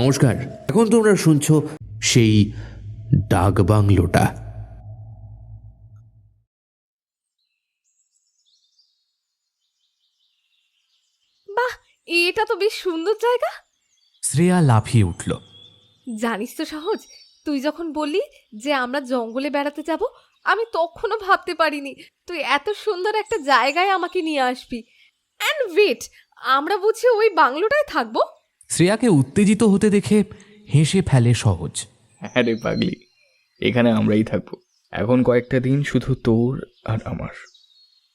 নমস্কার, এখন তোমরা শুনছো সেই ডাক বাংলোটা। বাহ, এটা তো বেশ সুন্দর জায়গা। শ্রেয়া লাফিয়ে উঠল। জানিস তো সহজ, তুই যখন বললি যে আমরা জঙ্গলে বেড়াতে যাব, আমি তখনও ভাবতে পারিনি তুই এত সুন্দর একটা জায়গায় আমাকে নিয়ে আসবি। অ্যান্ড ওয়েট, আমরা বুঝি ওই বাংলোটায় থাকবো? শ্রেয়াকে উত্তেজিত হতে দেখে হেসে ফেলে সহজ। হ্যাঁ রে পাগলি, এখানে আমরাই থাকবো এখন কয়েকটা দিন, শুধু তোর আর আমার।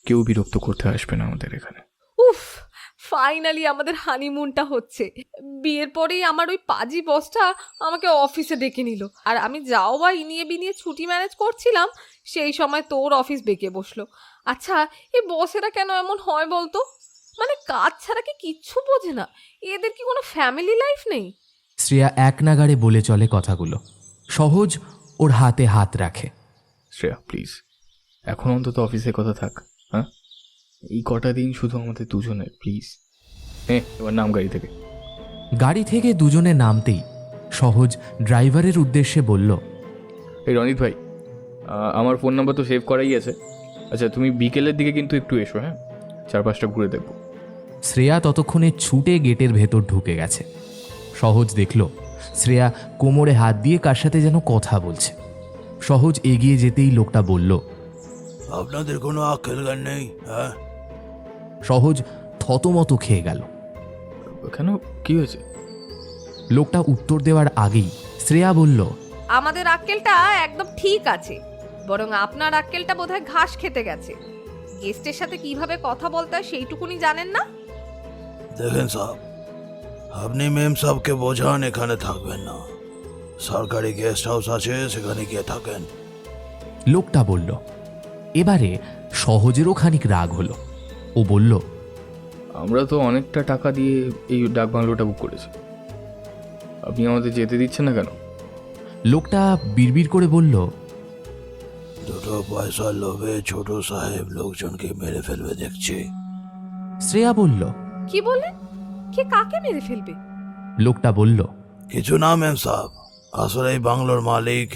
কেউ বিরক্ত করতে আসবে না আমাদের এখানে। উফ, ফাইনালি আমাদের হানিমুনটা হচ্ছে। বিয়ের পরেই আমার ওই পাজি বসটা আমাকে অফিসে ডেকে নিল, আর আমি যাও বা ইনিয়ে বিনিয়ে ছুটি ম্যানেজ করছিলাম, সেই সময় তোর অফিস বেঁকে বসলো। আচ্ছা, এই বসেরা কেন এমন হয় বলতো? মানে কাজ ছাড়া কি কিচ্ছু বোঝে না? এদের কি কোনো ফ্যামিলি লাইফ নেই? শ্রেয়া এক নাগাড়ে বলে চলে কথাগুলো। সহজ ওর হাতে হাত রাখে। শ্রেয়া প্লিজ, এখন অন্তত অফিসে কথা থাক। হ্যাঁ, এই কটা দিন শুধু আমাদের দুজনের, প্লিজ। হ্যাঁ, এবার নাম গাড়ি থেকে। গাড়ি থেকে দুজনে নামতেই সহজ ড্রাইভারের উদ্দেশ্যে বলল, এই রনিত ভাই, আমার ফোন নাম্বার তো সেভ করাই আছে। আচ্ছা, তুমি বিকেলের দিকে কিন্তু একটু এসো, হ্যাঁ, 4-5টা ঘুরে দেখবো। শ্রেয়া ততক্ষণে ছুটে গেটের ভেতর ঢুকে গেছে। সহজ দেখল শ্রেয়া কোমরে হাত দিয়ে কার সাথে যেন কথা বলছে। সহজ এগিয়ে যেতেই লোকটা বলল, আপনাদের কোনো আক্কেল জ্ঞান নেই? হ্যাঁ, সহজ থতমত খেয়ে গেল। কেন, কি হয়েছে? লোকটা উত্তর দেওয়ার আগেই শ্রেয়া বলল, আমাদের আক্কেলটা একদম ঠিক আছে, বরং আপনার আক্কেলটা বোধহয় ঘাস খেতে গেছে। গেস্টের সাথে কিভাবে কথা বলতে হয় সেইটুকুনি জানেন না। দেখেন সাহেব, আপনি মেম সাহেবকে বোঝান এখানে থাকবেন না। সরকারি গেস্ট হাউস আছে, সেখানে গিয়ে থাকেন। লোকটা বলল। এবারে সহজেরও খানিক রাগ হলো। ও বলল, আমরা তো অনেকটা টাকা দিয়ে এই ডাক বাংলোটা বুক করেছি, আপনি আমাদের যেতে দিচ্ছেন না কেন? লোকটা বিড়বিড় করে বলল, দুটো পয়সার লোভে ছোট সাহেব লোকজনকে মেরে ফেলবে দেখছি। শ্রেয়া বলল। কি বললেন? কে কাকে মেরে ফেলবে? লোকটা বলল, কিছু না মেম সাহেব, আসলে এই বাংলোর মালিক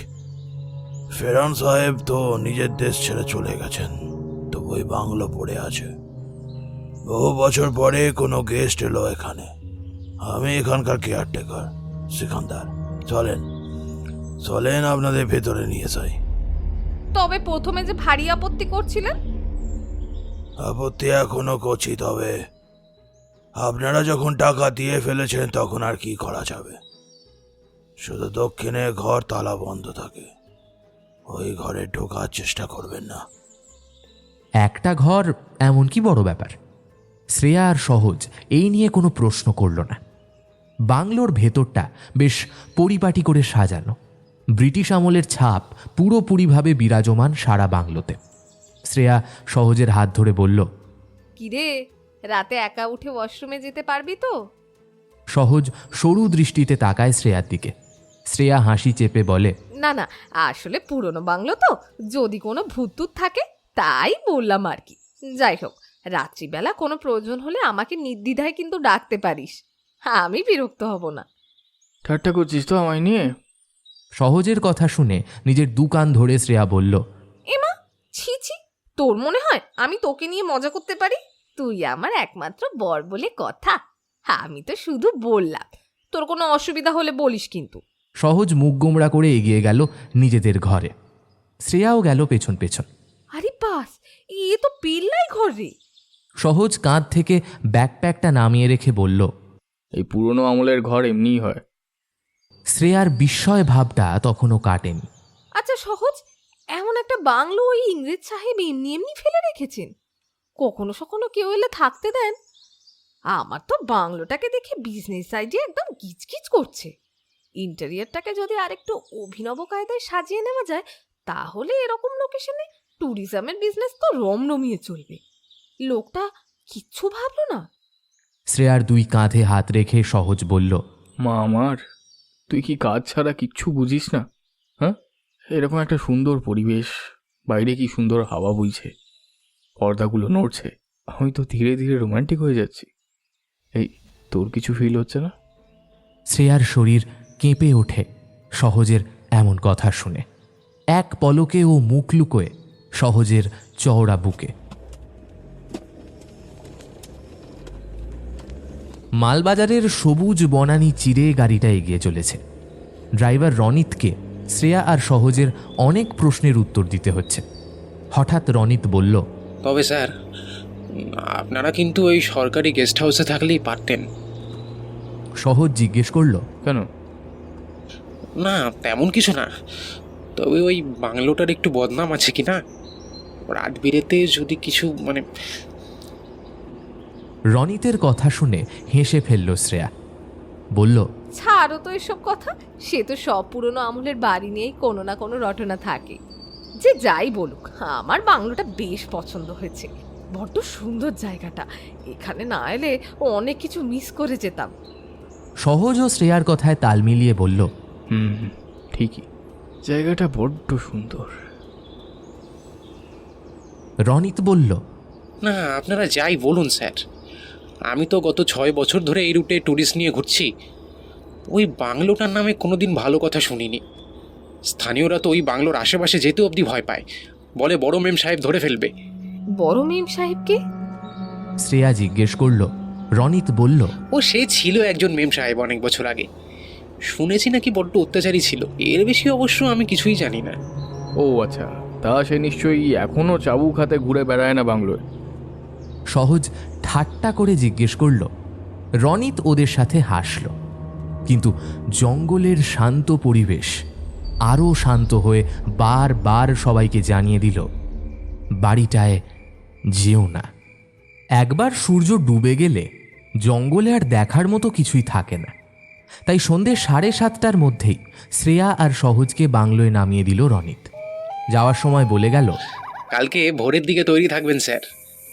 ফেরান সাহেব তো নিজের দেশ ছেড়ে চলে গেছেন, তো ওই বাংলো পড়ে আছে। বহু বছর পরে কোনো গেস্ট এলো এখানে। আমি এখানকার কেয়ারটেকার সিকান্দার। চলেন চলেন, আপনাদের ভেতরে নিয়ে যাই। তবে প্রথমে যে ভারী আপত্তি করছিলেন? আপত্তি এখনো করছি, তবে আপনারা যখন টাকা দিয়ে ফেলেছেন তখন আর কি করা যাবে। শুধু দক্ষিণে ঘর তালা বন্ধ থাকে, ওই ঘরে ঢোকার চেষ্টা করবেন না। একটা ঘর এমন কি বড় ব্যাপার? শ্রেয়া আর সহজ এই নিয়ে কোনো প্রশ্ন করল না। বাংলোর ভেতরটা বেশ পরিপাটি করে সাজানো। ব্রিটিশ আমলের ছাপ পুরোপুরিভাবে বিরাজমান সারা বাংলোতে। শ্রেয়া সহজের হাত ধরে বলল, কিরে, রাতে একা উঠে ওয়াশরুমে যেতে পারবি তো? সহজ সরু দৃষ্টিতে তাকায় শ্রেয়ার দিকে। শ্রেয়া হাসি চেপে বলে, না না, আসলে পুরনো বাংলো তো, যদি কোনো ভূতটুত থাকে তাই বললাম আর কি। যাই হোক, রাত্রিবেলা কোনো প্রয়োজন হলে আমাকে নির্দ্বিধায় কিন্তু ডাকতে পারিস, আমি বিরক্ত হব না। ঠাট্টা করছিস তো আমায় নিয়ে? সহজের কথা শুনে নিজের দু কান ধরে শ্রেয়া বলল, এমা, ছি ছি, তোর মনে হয় আমি তোকে নিয়ে মজা করতে পারি? তুই আমার একমাত্র বর বলে কথা, আমি তো শুধু বললাম। তোর কোনো অসুবিধা হলে বলিস কিন্তু। সহজ মুখ গোমড়া করে এগিয়ে গেল নিজেদের ঘরে। শ্রেয়াও গেল পেছন পেছন। আরে বাস, এ তো পিল্লাই ঘর রে। সহজ কাঁধ থেকে ব্যাকপ্যাকটা নামিয়ে রেখে বলল, এই পুরনো আমলের ঘর এমনিই হয়। শ্রেয়ার বিস্ময় ভাবটা তখনও কাটেনি। আচ্ছা সহজ, এমন একটা বাংলো ওই ইংরেজ সাহেব এমনি এমনি ফেলে রেখেছেন? কখনো সখনো কেউ এলে থাকতে দেন? আমার তো বাংলোটাকে দেখে বিজনেস আইডিয়া একদম গিজগিজ করছে। ইন্টেরিয়রটাকে যদি আরেকটু অভিনব কায়দায় সাজিয়ে নেওয়া যায়, তাহলে এরকম লোকেশনে ট্যুরিজমের বিজনেস তো রমরমিয়ে চলবে। লোকটা কিচ্ছু ভাবলো না। শ্রেয়ার দুই কাঁধে হাত রেখে সহজ বলল, মা আমার, তুই কি কাজ ছাড়া কিচ্ছু বুঝিস না? হ্যাঁ, এরকম একটা সুন্দর পরিবেশ, বাইরে কি সুন্দর হাওয়া বইছে, পর্দাগুলো নড়ছে, আমি তো ধীরে ধীরে রোমান্টিক হয়ে যাচ্ছি। এই, তোর কিছু ফিল হচ্ছে না? শ্রেয়ার শরীর কেঁপে ওঠে সহজের এমন কথা শুনে। এক পলকে ও মুখ লুকোয় সহজের চওড়া বুকে। মালবাজারের সবুজ বনানী চিরে গাড়িটা এগিয়ে চলেছে। ড্রাইভার রনিতকে শ্রেয়া আর সহজের অনেক প্রশ্নের উত্তর দিতে হচ্ছে। হঠাৎ রনিত বলল, তবে স্যার, আপনারা কিন্তু ওই সরকারি গেস্ট হাউসে থাকলেই পারতেন। সহজ জিজ্ঞেস করল, কেন? না, তেমন কিছু না, তবে ওই বাংলোটার একটু বদনাম আছে কি না, রাত বিরেতে যদি কিছু রনিতের কথা শুনে হেসে ফেলল শ্রেয়া। বলল, ছাড়ো তো এসব কথা, সে তো সব পুরনো আমলের বাড়ি নিয়েই কোনো না কোনো রটনা থাকে। যে যাই বলুক, আমার বাংলোটা বেশ পছন্দ হয়েছে। বড্ড সুন্দর জায়গাটা, এখানে না এলে অনেক কিছু মিস করে যেতাম। সহজ ও শ্রেয়ার কথায় তাল মিলিয়ে বলল, হুম, ঠিকই, জায়গাটা বড্ড সুন্দর। রনিত বলল, না, আপনারা যাই বলুন স্যার, আমি তো গত 6 বছর ধরে এই রুটে ট্যুরিস্ট নিয়ে ঘুরছি। ওই বাংলোটার নামে কোনোদিন ভালো কথা শুনিনি। স্থানীয়রা তো ওই বাংলোর আশেপাশে যেতে অবধি ভয় পায়, বলে বড় মেম সাহেব ধরে ফেলবে। বড় মেম সাহেবকে? শ্রেয়া জিজ্ঞেস করল। রনিত বলল, ও সে ছিল একজন মেম সাহেব অনেক বছর আগে, শুনেছি নাকি বড্ড অত্যাচারী ছিল। এর বেশি অবশ্য আমি কিছুই জানি না। ও আচ্ছা, তা সে নিশ্চয়ই এখনও চাবুক হাতে ঘুরে বেড়ায় না বাংলোয়? সহজ ঠাট্টা করে জিজ্ঞেস করল। রনিত ওদের সাথে হাসল, কিন্তু জঙ্গলের শান্ত পরিবেশ আরও শান্ত হয়ে বারবার সবাইকে জানিয়ে দিল, বাড়িটায় যেও না। একবার সূর্য ডুবে গেলে জঙ্গলে আর দেখার মতো কিছুই থাকে না। তাই সন্ধ্যে 7:30টার মধ্যেই শ্রেয়া আর সহজকে বাংলোয় নামিয়ে দিল রনিত। যাওয়ার সময় বলে গেল, কালকে ভোরের দিকে তৈরি থাকবেন স্যার,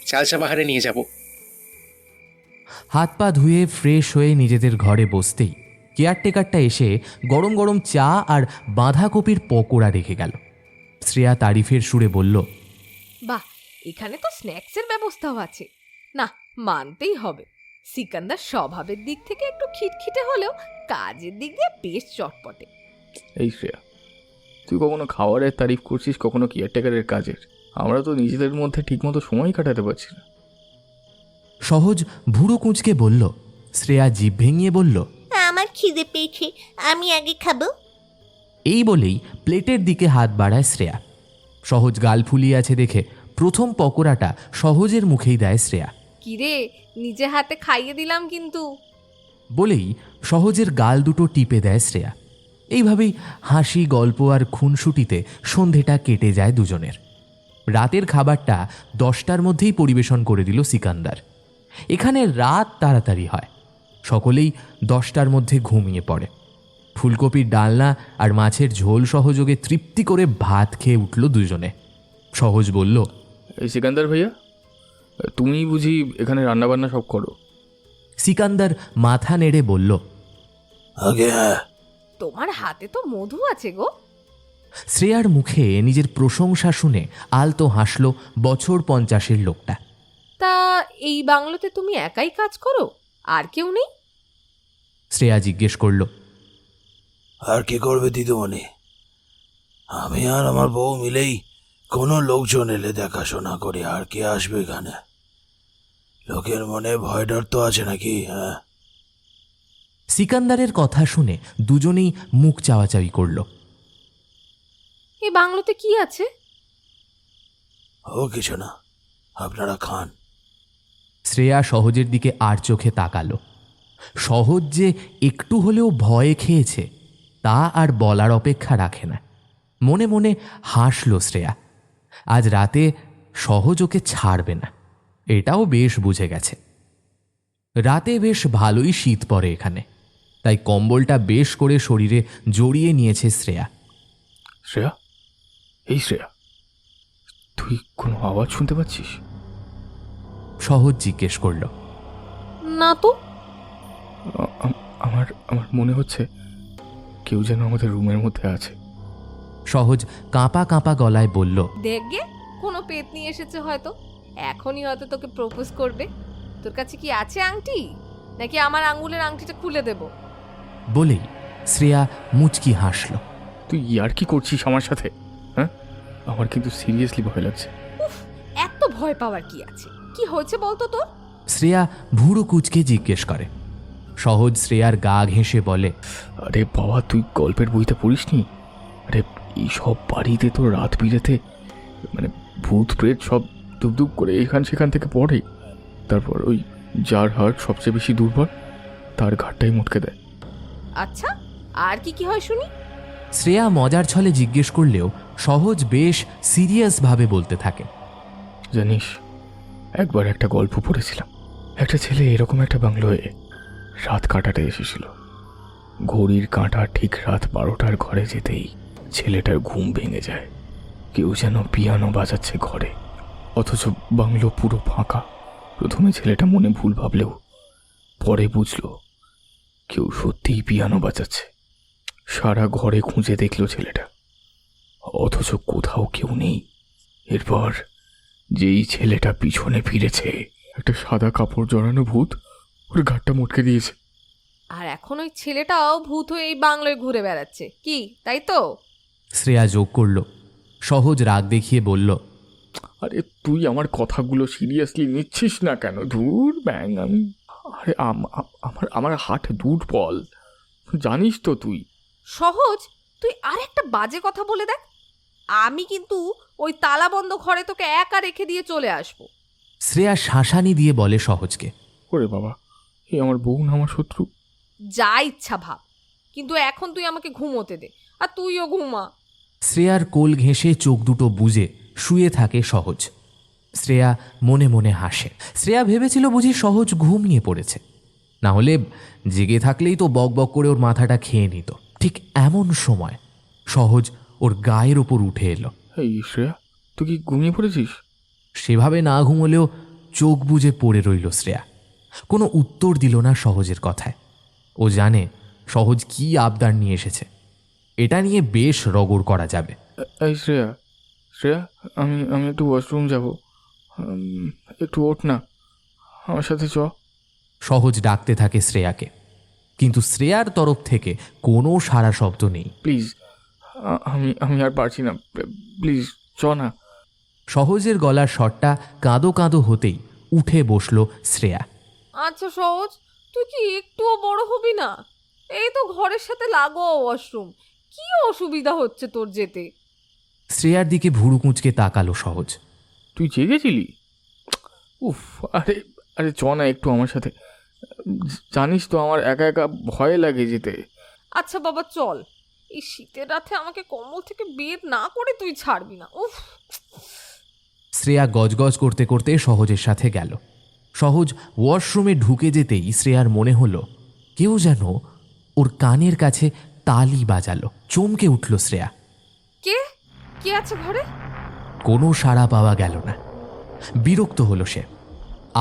চালসা পাহাড়ে নিয়ে যাব। হাত পা ধুয়ে ফ্রেশ হয়ে নিজেদের ঘরে বসতেই কেয়ারটেকারটা এসে গরম গরম চা আর বাঁধাকপির পকোড়া রেখে গেল। শ্রেয়া তারিফের সুরে বলল, বাহ, এখানে তো স্ন্যাক্সের ব্যবস্থাও আছে। না, মানতেই হবে, সিকান্দার স্বভাবের দিক থেকে একটু খিটখিটে হলেও কাজের দিক দিয়ে বেশ চটপটে। এই শ্রেয়া, তুই কখনো খাবারের তারিফ করছিস, কখনো কেয়ারটেকারের কাজের। আমরা তো নিজেদের মধ্যে ঠিকমতো সময় কাটাতে পারছি না। সহজ ভুরু কুঁচকে বলল। শ্রেয়া জিভ ভেঙিয়ে বলল, আমার খিদে পেয়েছে, আমি আগে খাবো। এই বলেই প্লেটের দিকে হাত বাড়ায় শ্রেয়া। সহজ গাল ফুলিয়ে আছে দেখে প্রথম পকোড়াটা সহজের মুখেই দেয় শ্রেয়া। কিরে, নিজে হাতে খাইয়ে দিলাম কিন্তু। বলেই সহজের গাল দুটো টিপে দেয় শ্রেয়া। এইভাবেই হাসি, গল্প আর খুনসুটিতে সন্ধেটা কেটে যায় দুজনের। রাতের খাবারটা 10টার মধ্যেই পরিবেশন করে দিল সিকান্দার। এখানে রাত তাড়াতাড়ি হয়, সকলেই 10টার মধ্যে ঘুমিয়ে পড়ে। ফুলকপির ডালনা আর মাছের ঝোল সহযোগে তৃপ্তি করে ভাত খেয়ে উঠল দুজনে। সহজ বলল, এই সিকান্দার ভাইয়া, তুমি বুঝি এখানে রান্নাবান্না সব করো? সিকান্দার মাথা নেড়ে বলল, আগে হ্যাঁ। তোমার হাতে তো মধু আছে গো। শ্রেয়ার মুখে নিজের প্রশংসা শুনে আলতো হাসল বছর 50-এর লোকটা। তা এই বাংলোতে তুমি একাই কাজ করো, আর কেউ নেই? শ্রেয়া জিজ্ঞেস করল। আর কি করবে দিদিমণি, আমি আর আমার বউ মিলেই কোনো লোকজন এলে দেখাশোনা করি। আর কে আসবে এখানে? লোকের মনে ভয় ডর তো আছে নাকি? হ্যাঁ। সিকান্দারের কথা শুনে দুজনেই মুখ চাওয়াচাওয়ি করল। এই বাংলোতে কি আছে? ও কিছু না, আপনারা খান। শ্রেয়া সহজের দিকে আর চোখে তাকালো। সহজ যে একটু হলেও ভয়ে খেয়েছে তা আর বলার অপেক্ষা রাখে না। মনে মনে হাসল শ্রেয়া। আজ রাতে সহজ ওকে ছাড়বে না, এটাও বেশ বুঝে গেছে। রাতে বেশ ভালোই শীত পড়ে এখানে, তাই কম্বলটা বেশ করে শরীরে জড়িয়ে নিয়েছে শ্রেয়া। শ্রেয়া, এই শ্রেয়া, তুই কোনো আওয়াজ শুনতে পাচ্ছিস? সহজ জিজ্ঞেস করল। না তো। আমার আমার মনে হচ্ছে কেউ যেন আমাদের রুমের মধ্যে আছে। সহজ কাঁপা কাঁপা গলায় বলল, দেখগে, কোনো পেতনি এসেছে হয়তো, এখনই হয়তো তোকে প্রপোজ করবে। তোর কাছে কি আছে আংটি, নাকি আমার আঙ্গুলের আংটিটা খুলে দেব? বলেই শ্রেয়া মুচকি হাসল। তুই আর কি করছিস আমার সাথে? হ্যাঁ, আমার কিন্তু সিরিয়াসলি ভয় লাগছে। এত ভয় পাওয়ার কি আছে? কি হয়েছে বলতো তোর? শ্রেয়া ভুরু কুচকে জিজ্ঞেস করে। সহজ শ্রেয়ার গা ঘেঁষে বলে, আরে বাবা, তুই গল্পের বইতে পড়িসনি? আরে এইসব বাড়িতে তো রাত বিরেতে মানে ভূত প্রেত সব ধুপ করে সেখান থেকে পড়ে। তারপর ওই যার হার্ট সবচেয়ে বেশি দুর্বল তার ঘাটটাই মুটকে দেয়। আচ্ছা, আর কি কি হয় শুনি? শ্রেয়া মজার ছলে জিজ্ঞেস করলেও সহজ বেশ সিরিয়াসভাবে বলতে থাকে। জানিস, একবার একটা গল্প পড়েছিলাম। একটা ছেলে এরকম একটা বাংলোয় রাত কাটাতে এসেছিল। ঘড়ির কাঁটা ঠিক রাত 12টার ঘরে যেতেই ছেলেটার ঘুম ভেঙে যায়। কেউ যেন পিয়ানো বাজাচ্ছে ঘরে, অথচ বাংলো পুরো ফাঁকা। প্রথমে ছেলেটা মনে ভুল ভাবলেও পরে বুঝলো কেউ সত্যিই পিয়ানো বাজাচ্ছে। সারা ঘরে খুঁজে দেখলো ছেলেটা, অথচ কোথাও কেউ নেই। এরপর যেই ছেলেটা পিছনে ফিরেছে, একটা সাদা কাপড় জড়ানো ভূত ওর ঘাটটা মটকে দিয়েছে। আর এখন ওই ছেলেটাও ভূত হয়ে এই বাংলোয় ঘুরে বেড়াচ্ছে, কি তাই তো? শ্রেয়া যোগ করল। সহজ রাগ দেখিয়ে বলল, আরে তুই আমার কথাগুলো সিরিয়াসলি নিচ্ছিস না কেন? ধুর ব্যাং, আমি আরে আমার হাট দূর বল, জানিস তো তুই। সহজ, তুই আর একটা বাজে কথা বলে দেখ, আমি কিন্তু ওই তালাবন্ধ ঘরে তোকে একা রেখে দিয়ে চলে আসবো। শ্রেয়া শাসানি দিয়ে বলে সহজকে। ওরে বাবা, এ আমার বউ না আমার শত্রু? যা ইচ্ছা ভাব, কিন্তু এখন তুই আমাকে ঘুমোতে দে, আর তুইও ঘুমা। শ্রেয়ার কোল ঘেঁষে চোখ দুটো বুজে শুয়ে থাকে সহজ। শ্রেয়া মনে মনে হাসে। শ্রেয়া ভেবেছিল বুঝি সহজ ঘুমিয়ে পড়েছে, না হলে জেগে থাকলেই তো বক বক করে ওর মাথাটা খেয়ে নিত। ঠিক এমন সময় সহজ ওর গায়ের ওপর উঠে এলো। এই শ্রেয়া, তুই কি ঘুমিয়ে পড়েছিস? সেভাবে না ঘুমোলেও চোখ বুজে পড়ে রইল শ্রেয়া। কোনো উত্তর দিল না সহজের কথায়। ও জানে সহজ কি আবদার নিয়ে এসেছে, এটা নিয়ে বেশ রগড় করা যাবে। এই শ্রেয়া, শ্রেয়া, আমি একটু ওয়াশরুম যাব, একটু ওঠ না, আমার সাথে চ। সহজ ডাকতে থাকে শ্রেয়াকে, কিন্তু শ্রেয়ার তরফ থেকে কোনো সাড়া শব্দ নেই। প্লিজ, আমি আর পারছি না, প্লিজ চ না। সহজের গলার স্বরটা কাঁদো কাঁদো হতেই উঠে বসল শ্রেয়া। আচ্ছা সহজ, তুই কি একটুও বড় হবি না? এই তো ঘরের সাথে লাগো ওয়াশরুম, কি অসুবিধা হচ্ছে তোর যেতে? শ্রেয়ার দিকে ভুরু কুঁচকে তাকালো সহজ। তুই জেগেছিলি? উফ, আরে আরে চ না একটু আমার সাথে। জানিস তো আমার একা একা ভয় লাগে যেতে। আচ্ছা বাবা চল, এই শীতের রাতে আমাকে কম্বল থেকে বের না করে তুই ছাড়বি না। উফ। শ্রেয়া গজগজ করতে করতে সহজের সাথে গেল। সহজ ওয়াশরুমে ঢুকে যেতেই শ্রেয়ার মনে হলো কেউ যেন ওর কানের কাছে তালি বাজালো। চমকে উঠল শ্রেয়া। কে কে আছে ঘরে? কোনো সাড়া পাওয়া গেল না। বিরক্ত হলো সে।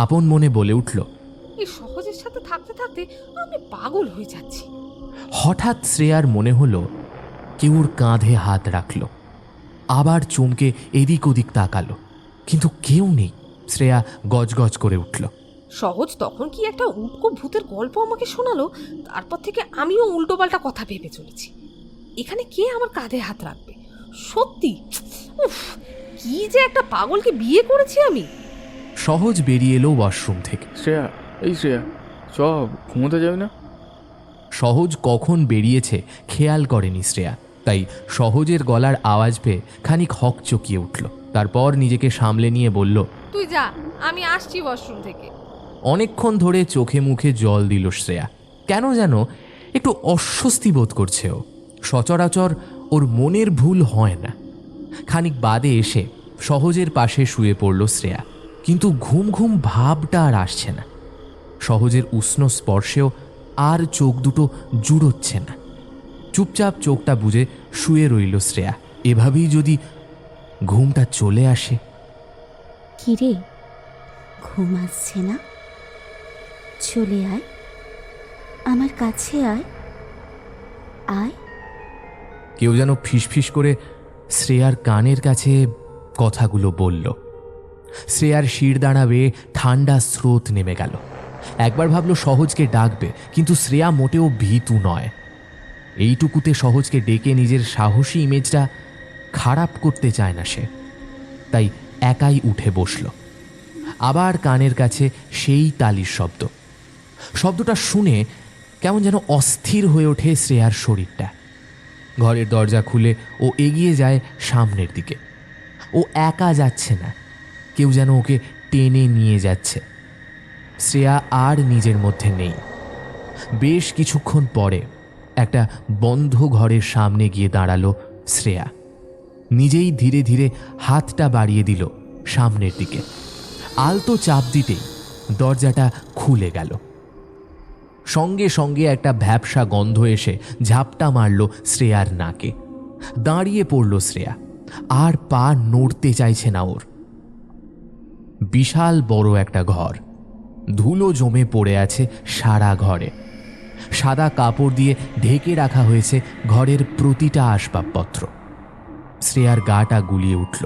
আপন মনে বলে উঠল, এই সহজের সাথে থাকতে থাকতে আমি পাগল হয়ে যাচ্ছি। হঠাৎ শ্রেয়ার মনে হলো কেউ ওর কাঁধে হাত রাখল। আবার চমকে এদিক ওদিক তাকালো, কিন্তু কেউ নেই। শ্রেয়া গজগজ করে উঠল। সহজ তখন কি একটা উটকো ভূতের গল্প আমাকে শোনালো, তারপর থেকে আমিও উল্টোপাল্টা কথা ভেবে চলেছি। এখানে কে আমার কাঁধে হাত রাখবে? সত্যি উফ, কি যে একটা পাগলকে বিয়ে করেছি আমি। সহজ বেরিয়ে এলো ওয়াশরুম থেকে। শ্রেয়া, এই শ্রেয়া, চ, ঘুমোতে যাবি না? সহজ কখন বেরিয়েছে খেয়াল করেনি শ্রেয়া, তাই সহজের গলার আওয়াজ পেয়ে খানিক হকচকিয়ে উঠল। তারপর নিজেকে সামলে নিয়ে বলল, তুই যা, আমি আসছি ওয়াশরুম থেকে। অনেকক্ষণ ধরে চোখে মুখে জল দিল শ্রেয়া। কেন যেন একটু অস্বস্তি বোধ করছে ও। সচরাচর ওর মনের ভুল হয় না। খানিক বাদে এসে সহজের পাশে শুয়ে পড়ল শ্রেয়া, কিন্তু ঘুম ঘুম ভাবটা আর আসছে না। সহজের উষ্ণ স্পর্শেও আর চোখ দুটো জুড়োচ্ছে না। চুপচাপ চোখটা বুজে শুয়ে রইল শ্রেয়া। এভাবেই যদি ঘুমটা চলে আসে। কিরে, ঘুম আসছে না? চলে আয়, আমার কাছে আয়, আয়। কেউ যেন ফিসফিস করে শ্রেয়ার কানের কাছে কথাগুলো বলল। শ্রেয়ার শিরদাঁড়া বেয়ে ঠান্ডা স্রোত নেমে গেল। একবার ভাবল সহজকে ডাকবে, কিন্তু শ্রেয়া মোটেও ভীতু নয়। এইটুকুতে সহজকে ডেকে নিজের সাহসী ইমেজটা খারাপ করতে চায় না সে, তাই একাই উঠে বসল। আবার কানের কাছে সেই তালির শব্দটা শুনে কেমন যেন অস্থির হয়ে ওঠে শ্রেয়ার শরীরটা। ঘরের দরজা খুলে ও এগিয়ে যায় সামনের দিকে। ও একা যাচ্ছে না, কেউ যেন ওকে টেনে নিয়ে যাচ্ছে। শ্রেয়া আর নিজের মধ্যে নেই। বেশ কিছুক্ষণ পরে একটা বন্ধ ঘরের সামনে গিয়ে দাঁড়ালো শ্রেয়া। নিজেই ধীরে ধীরে হাতটা বাড়িয়ে দিল সামনের দিকে। আলতো চাপ দিতেই দরজাটা খুলে গেল। সঙ্গে সঙ্গে একটা ভ্যাপসা গন্ধ এসে ঝাপটা মারল শ্রেয়ার নাকে। দাঁড়িয়ে পড়ল শ্রেয়া, আর পা নড়তে চাইছে না ওর। বিশাল বড় একটা ঘর, ধুলো জমে পড়ে আছে সারা ঘরে। সাদা কাপড় দিয়ে ঢেকে রাখা হয়েছে ঘরের প্রতিটা আসবাবপত্র। শ্রেয়ার গাটা গুলিয়ে উঠল,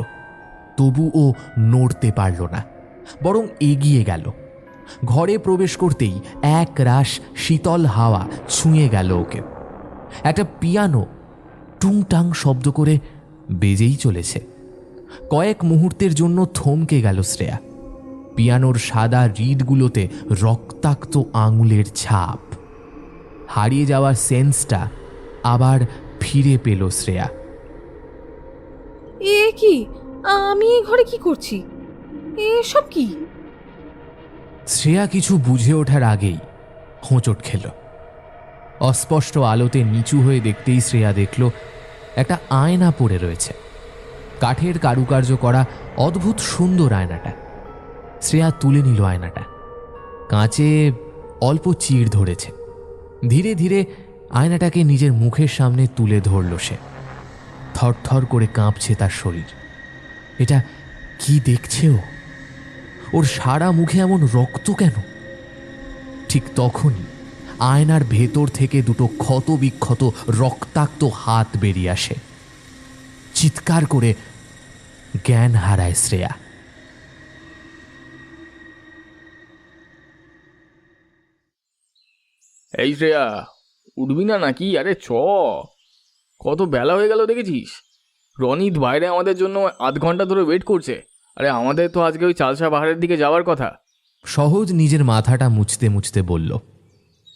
তবু ও নড়তে পারল না, বরং এগিয়ে গেল। ঘরে প্রবেশ করতেই এক রাশ শীতল হাওয়া ছুঁয়ে গেল ওকে। একটা পিয়ানো টুংটাং শব্দ করে বেজেই চলেছে। কয়েক মুহূর্তের জন্য থমকে গেল শ্রেয়া। পিয়ানোর সাদা রিডগুলোতে রক্তাক্ত আঙুলের ছাপ। হারিয়ে যাওয়ার সেন্সটা আবার ফিরে পেল শ্রেয়া। এ কি, আমি এই ঘরে কি করছি? এসব কি? শ্রেয়া কিছু বুঝে ওঠার আগেই হোঁচট খেল। অস্পষ্ট আলোতে নিচু হয়ে দেখতেই শ্রেয়া দেখল একটা আয়না পড়ে রয়েছে। কাঠের কারুকার্য করা অদ্ভুত সুন্দর আয়নাটা। শ্রেয়া তুলে নিল আয়নাটা। কাঁচে অল্প চিড় ধরেছে। ধীরে ধীরে আয়নাটাকে নিজের মুখের সামনে তুলে ধরল সে। থরথর করে কাঁপছে তার শরীর। এটা কি দেখছে ও? ওর সারা মুখে এমন রক্ত কেন? ঠিক তখনই আয়নার ভেতর থেকে দুটো ক্ষত বিক্ষত রক্তাক্ত হাত বেরিয়ে আসে। চিৎকার করে জ্ঞান হারায় শ্রেয়া। এই শ্রেয়া, উঠবি না নাকি? আরে কত বেলা হয়ে গেল দেখেছিস? রনিত বাইরে আমাদের জন্য আধ ঘন্টা ধরে ওয়েট করছে। আরে আমাদের তো আজকে ওই চালসা পাহাড়ের দিকে যাওয়ার কথা। সহজ নিজের মাথাটা মুছতে মুছতে বলল।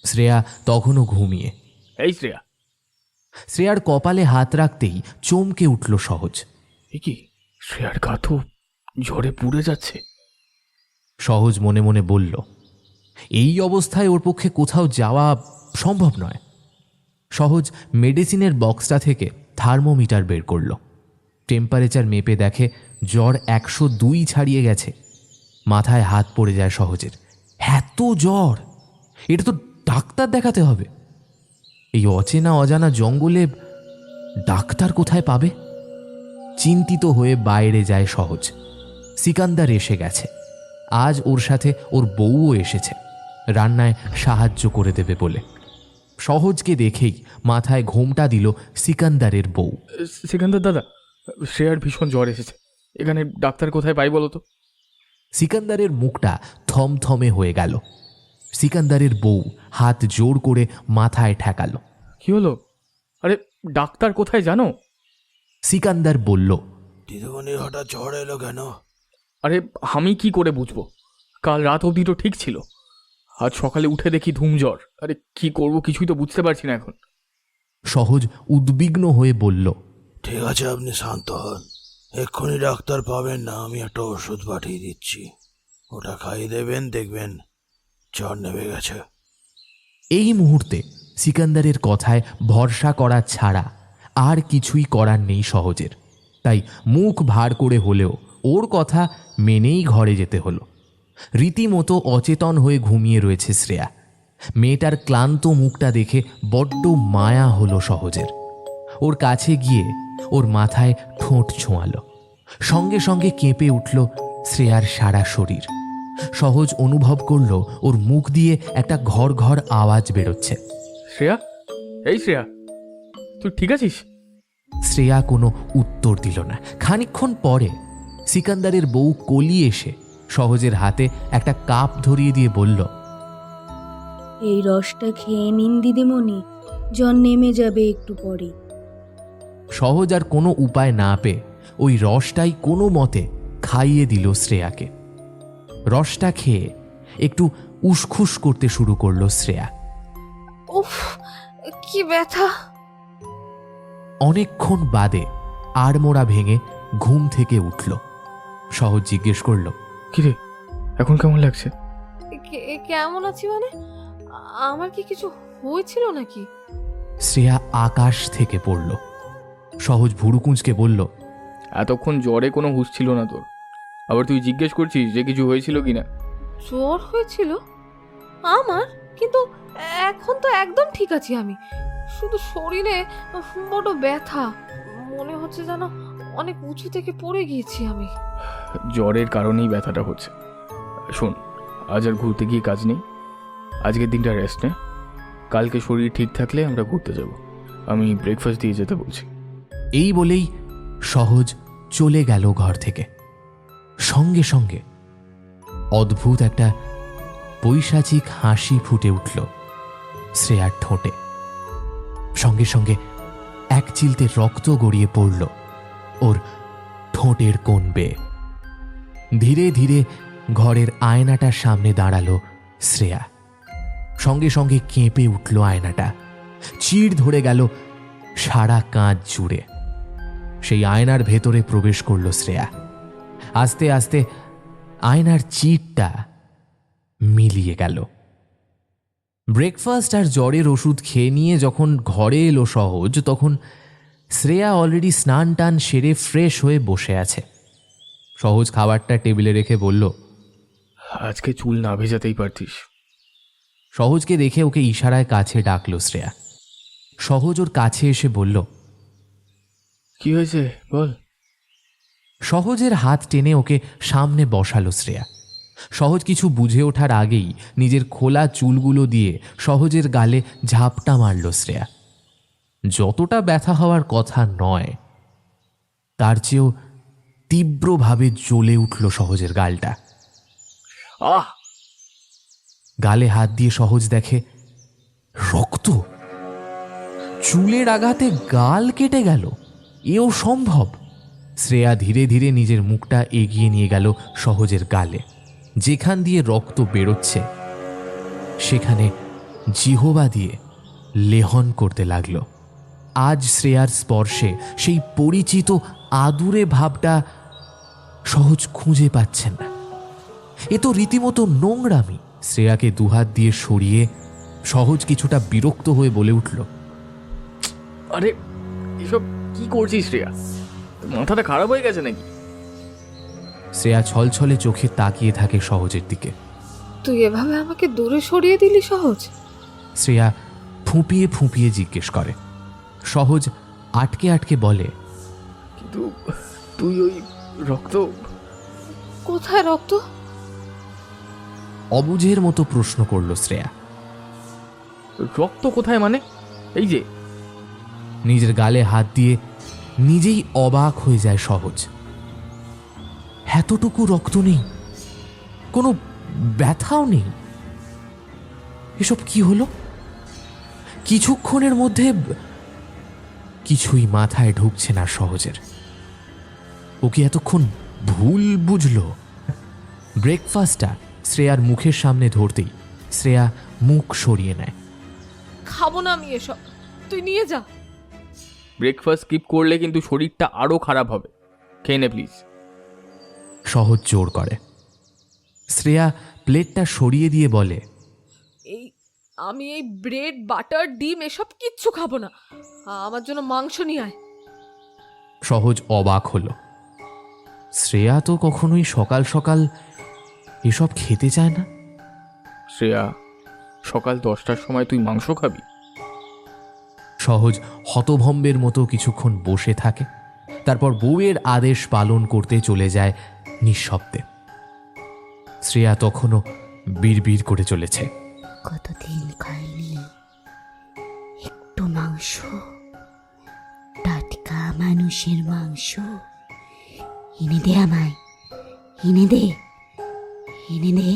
শ্রেয়া তখনও ঘুমিয়ে। এই শ্রেয়া। শ্রেয়ার কপালে হাত রাখতেই চমকে উঠল সহজ। এ কি, শ্রেয়ার গা তো ঝড়ে পুড়ে যাচ্ছে। সহজ মনে মনে বলল, এই অবস্থায় ওর পক্ষে কোথাও যাওয়া সম্ভব নয়। সহজ মেডিসিনের বক্সটা থেকে থার্মোমিটার বের করল। টেম্পারেচার মেপে দেখে জ্বর 102 ছাড়িয়ে গেছে। মাথায় হাত পড়ে যায় সহজের। এত জ্বর! এটা তো ডাক্তার দেখাতে হবে। এই অচেনা অজানা জঙ্গলে ডাক্তার কোথায় পাবে? চিন্তিত হয়ে বাইরে যায় সহজ। সিকান্দার এসে গেছে। আজ ওর সাথে ওর বউও এসেছে, রান্নায় সাহায্য করে দেবে বলে। সহজকে দেখেই মাথায় ঘোমটা দিল সিকান্দারের বউ। সিকান্দার দাদা, শ্রেয়ার ভীষণ জ্বর এসেছে। এখানে ডাক্তার কোথায় পাই বলো তো? সিকান্দারের মুখটা থমথমে হয়ে গেল। সিকান্দারের বউ হাত জোর করে মাথায় ঠেকালো। কি হলো? আরে ডাক্তার কোথায় জানো? সিকান্দার বলল, দিদিমণির হঠাৎ জ্বর এলো কেন? আরে আমি কি করে বুঝবো? কাল রাত অবধি তো ঠিক ছিল। আজ সকালে উঠে দেখি ধুম জ্বর। আরে কি করব কিছুই তো বুঝতে পারছি না এখন। সহজ উদ্বিগ্ন হয়ে বলল, ঠিক আছে, আপনি শান্ত হন। এক্ষুনি ডাক্তার পাবেন না, আমি একটা ওষুধ পাঠিয়ে দিচ্ছি। ওটা খাইয়ে দেবেন, দেখবেন জ্বর নেমে গেছে। এই মুহূর্তে সিকান্দারের কথায় ভরসা করা ছাড়া আর কিছুই করার নেই সহজের। তাই মুখ ভার করে হলেও ওর কথা মেনেই ঘরে যেতে হলো। রীতিমতো অচেতন হয়ে ঘুমিয়ে রয়েছে শ্রেয়া। মেয়েটার ক্লান্ত মুখটা দেখে বড্ড মায়া হলো সহজের। ওর কাছে গিয়ে ওর মাথায় ঠোঁট ছোঁয়ালো। সঙ্গে সঙ্গে কেঁপে উঠল শ্রেয়ার সারা শরীর। সহজ অনুভব করল ওর মুখ দিয়ে একটা ঘর ঘর আওয়াজ বেরোচ্ছে। শ্রেয়া, এই শ্রেয়া, তুই ঠিক আছিস? শ্রেয়া কোনো উত্তর দিল না। খানিকক্ষণ পরে সিকান্দারের বউ কলি এসে সহজের হাতে একটা কাপ ধরিয়ে দিয়ে বলল, এই রসটা খেয়ে নিন দিদিমণি, জ্বর নেমে যাবে একটু পরে। সহজ আর কোনো উপায় না পেয়ে ওই রসটাই কোনো মতে খাইয়ে দিল শ্রেয়াকে। রসটা খেয়ে একটু উসখুস করতে শুরু করলো শ্রেয়া। উফ, কি ব্যথা! অনেকক্ষণ বাদে আড়মোড়া ভেঙে ঘুম থেকে উঠল। সহজ জিজ্ঞেস করলো, কিরে, এখন কেমন লাগছে? কেমন আছি মানে? আমার কি কিছু হয়েছিল নাকি? শ্রেয়া আকাশ থেকে পড়ল। সহজ ভুরু কুঁচকে বলল, এতক্ষণ জ্বরে কোনো হুঁশ ছিল না তোর, আবার তুই জিজ্ঞেস করছিস যে কিছু হয়েছিল কিনা? জ্বর হয়েছিল আমার, কিন্তু এখন তো একদম ঠিক আছি আমি। শুধু শরীরে বড় ব্যথা, মনে হচ্ছে যেন অনেক উঁচু থেকে পড়ে গিয়েছি আমি। জ্বরের কারণেই ব্যথাটা হচ্ছে। শোন, আজ আর ঘুরতে গিয়ে কাজ নেই, আজকের দিনটা রেস্ট নে। কালকে শরীর ঠিক থাকলে আমরা ঘুরতে যাব। আমি ব্রেকফাস্ট দিয়ে যেতে বলছি। এই বলেই সহজ চলে গেল ঘর থেকে। সঙ্গে সঙ্গে অদ্ভুত একটা পৈশাচিক হাসি ফুটে উঠল শ্রেয়ার ঠোঁটে। সঙ্গে সঙ্গে এক চিলতে রক্ত গড়িয়ে পড়ল ওর ঠোঁটের কোণ বেয়ে। ধীরে ধীরে ঘরের আয়নাটার সামনে দাঁড়ালো শ্রেয়া। সঙ্গে সঙ্গে কেঁপে উঠল আয়নাটা, চিড় ধরে গেল সারা কাঁচ জুড়ে। সেই আয়নার ভেতরে প্রবেশ করল শ্রেয়া। আস্তে আস্তে আয়নার চিড়টা মিলিয়ে গেল। ব্রেকফাস্ট আর জ্বরের ওষুধ খেয়ে নিয়ে যখন ঘরে এলো সহজ, তখন শ্রেয়া অলরেডি স্নান টান সেরে ফ্রেশ হয়ে বসে আছে। সহজ খাবারটা টেবিলে রেখে বলল, আজকে চুল না ভেজাতেই পারতিস। সহজকে দেখে ওকে ইশারায় কাছে ডাকলো শ্রেয়া। সহজ ওর কাছে এসে বলল, কি হয়েছে বল। সহজের হাত টেনে ওকে সামনে বসালো শ্রেয়া। সহজ কিছু বুঝে ওঠার আগেই নিজের খোলা চুলগুলো দিয়ে সহজের গালে ঝাপটা মারল শ্রেয়া। যতটা ব্যথা হওয়ার কথা নয়, তার চেয়েও তীব্রভাবে জ্বলে উঠল সহজের গালটা। আহ! গালে হাত দিয়ে সহজ দেখে রক্ত। চুলের আঘাতে গাল কেটে গেল, এও সম্ভব? শ্রেয়া ধীরে ধীরে নিজের মুখটা এগিয়ে নিয়ে গেল সহজের গালে। যেখান দিয়ে রক্ত বেরোচ্ছে সেখানে জিহবা দিয়ে লেহন করতে লাগলো। আজ শ্রেয়ার স্পর্শে সেই পরিচিত আদুরে ভাবটা সহজ খুঁজে পাচ্ছেন না। এ তো রীতিমতো নোংরামি। শ্রেয়াকে দুহাত দিয়ে সরিয়ে সহজ কিছুটা বিরক্ত হয়ে বলে উঠল, আরে এসব কি করছিস শ্রেয়া? মাথাটা খারাপ হয়ে গেছে নাকি? শ্রেয়া ছলছলে চোখে তাকিয়ে থাকে সহজের দিকে। তুই এভাবে আমাকে দূরে সরিয়ে দিলি সহজ? শ্রেয়া ফুঁপিয়ে ফুঁপিয়ে জিজ্ঞেস করে। সহজ আটকে আটকে বলে, কিন্তু তুই ওই রক্ত। কোথায় রক্ত? অবুঝের মতো প্রশ্ন করল শ্রেয়া। রক্ত কোথায় মানে? এই যে। নিজের গালে হাত দিয়ে নিজেই অবাক হয়ে যায় সহজ। এতটুকু রক্ত নেই, কোনো ব্যথাও নেই। এসব কি হলো? কিছুক্ষণের মধ্যে কিছুই মাথায় ঢুকছে না সহজের। ও কি এতক্ষণ ভুল বুঝল? ব্রেকফাস্টটা শ্রেয়ার মুখের সামনে ধরতেই শ্রেয়া মুখ সরিয়ে নেয়। খাবো না আমি এসব, তুই নিয়ে যা। ব্রেকফাস্ট স্কিপ করলে কিন্তু শরীরটা আরো খারাপ হবে, খেয়ে নে প্লিজ। সহজ জোর করে। শ্রেয়া প্লেটটা সরিয়ে দিয়ে বলে, আমি এই ব্রেড, বাটার, ডিম এসব কিচ্ছু খাবো না। আমার জন্য মাংস নিয়ে আয়। সহজ অবাক হলো। শ্রেয়া তো কখনোই সকাল সকাল এসব খেতে চায় না। শ্রেয়া, সকাল 10টার সময় তুই মাংস খাবি? সহজ হতভম্বের মতো কিছুক্ষণ বসে থাকে, তারপর বউয়ের আদেশ পালন করতে চলে যায় নিঃশব্দে। শ্রেয়া তখনও বিড়বিড় করে চলেছে, কতদিন খাইনি একটু মাংস, টাটকা মানুষের মাংস। এনে দে আমায়, এনে দে, এনে দে।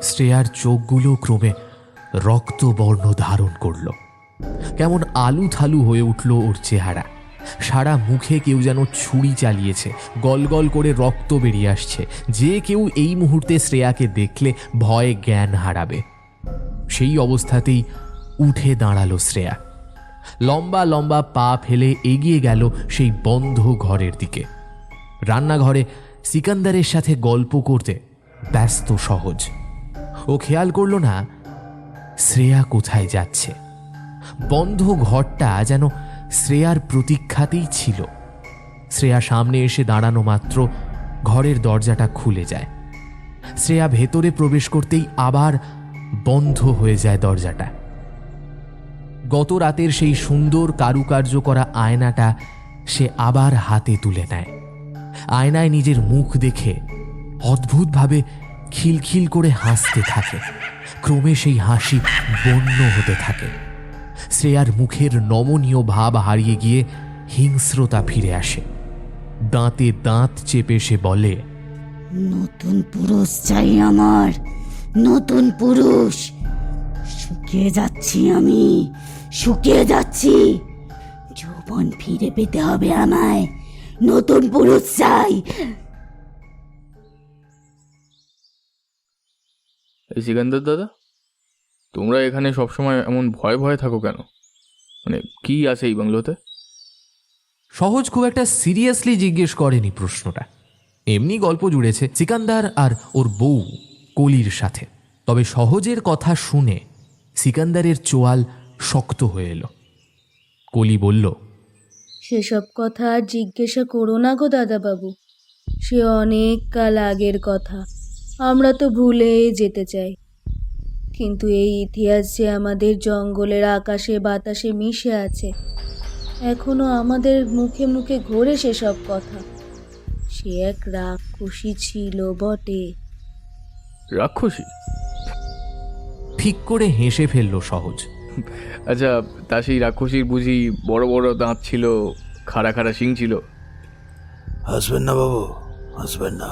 শ্রেয়ার চোখগুলো ক্রমে রক্তবর্ণ ধারণ করল। কেমন আলু থালু হয়ে উঠল ওর চেহারা। সারা মুখে কেউ যেন ছুরি চালিয়েছে, গল গল করে রক্ত বেরিয়ে আসছে। যে কেউ এই মুহূর্তে শ্রেয়াকে দেখলে ভয়ে জ্ঞান হারাবে। সেই অবস্থাতেই উঠে দাঁড়ালো শ্রেয়া। লম্বা লম্বা পা ফেলে এগিয়ে গেল সেই বন্ধ ঘরের দিকে। রান্নাঘরে সিকান্দারের সাথে গল্প করতে ব্যস্ত সহজ। ও খেয়াল করল না শ্রেয়া কোথায় যাচ্ছে। বন্ধ ঘরটা যেন শ্রেয়ার প্রতীক্ষাতেই ছিল। শ্রেয়া সামনে এসে দাঁড়ানো মাত্র ঘরের দরজাটা খুলে যায়। শ্রেয়া ভেতরে প্রবেশ করতেই আবার বন্ধ হয়ে যায় দরজাটা। গত রাতের সেই সুন্দর কারুকার্য করা আয়নাটা সে আবার হাতে তুলে নেয়। আয়নায় নিজের মুখ দেখে অদ্ভুতভাবে খিলখিল করে হাসতে থাকে। ক্রমে সেই হাসি বন্য হতে থাকে। শ্রেয়ার মুখের নমনীয় ভাব হারিয়ে গিয়ে হিংস্রতা ফিরে আসে। দাঁতে দাঁত চেপে সে বলে, নতুন পুরুষ চাই আমার, নতুন পুরুষ। শুকিয়ে যাচ্ছি আমি, শুকিয়ে যাচ্ছি। যৌবন ফিরে পেতে হবে আমায়, নতুন পুরুষ চাই। এই সিকান্দার দাদা, তোমরা এখানে সবসময় এমন ভয়ে ভয়ে থাকো কেন? মানে কি আছে এই বাংলোতে? সহজ খুব একটা সিরিয়াসলি জিজ্ঞেস করেনি প্রশ্নটা। এমনি গল্প জুড়েছে সিকান্দার আর ওর বউ কলির সাথে। তবে সহজের কথা শুনে সিকান্দারের চোয়াল শক্ত হয়ে এলো। কলি বলল, সেসব কথা আর জিজ্ঞাসা করো না গো দাদাবাবু। সে অনেক কাল আগের কথা, আমরা তো ভুলেই যেতে চাই। কিন্তু এই ইতিহাস যে আমাদের জঙ্গলের আকাশে বাতাসে মিশে আছে, এখনো আমাদের মুখে মুখে ঘোরে সেসব কথা। সে এক রাক্ষসী ছিল বটে। রাক্ষসী? ঠিক করে হেসে ফেলল সহজ। আচ্ছা, তা সেই রাক্ষসীর বুঝি বড় বড় দাঁত ছিল, খাড়া খাড়া শিং ছিল? হাসবেন না বাবু, হাসবেন না।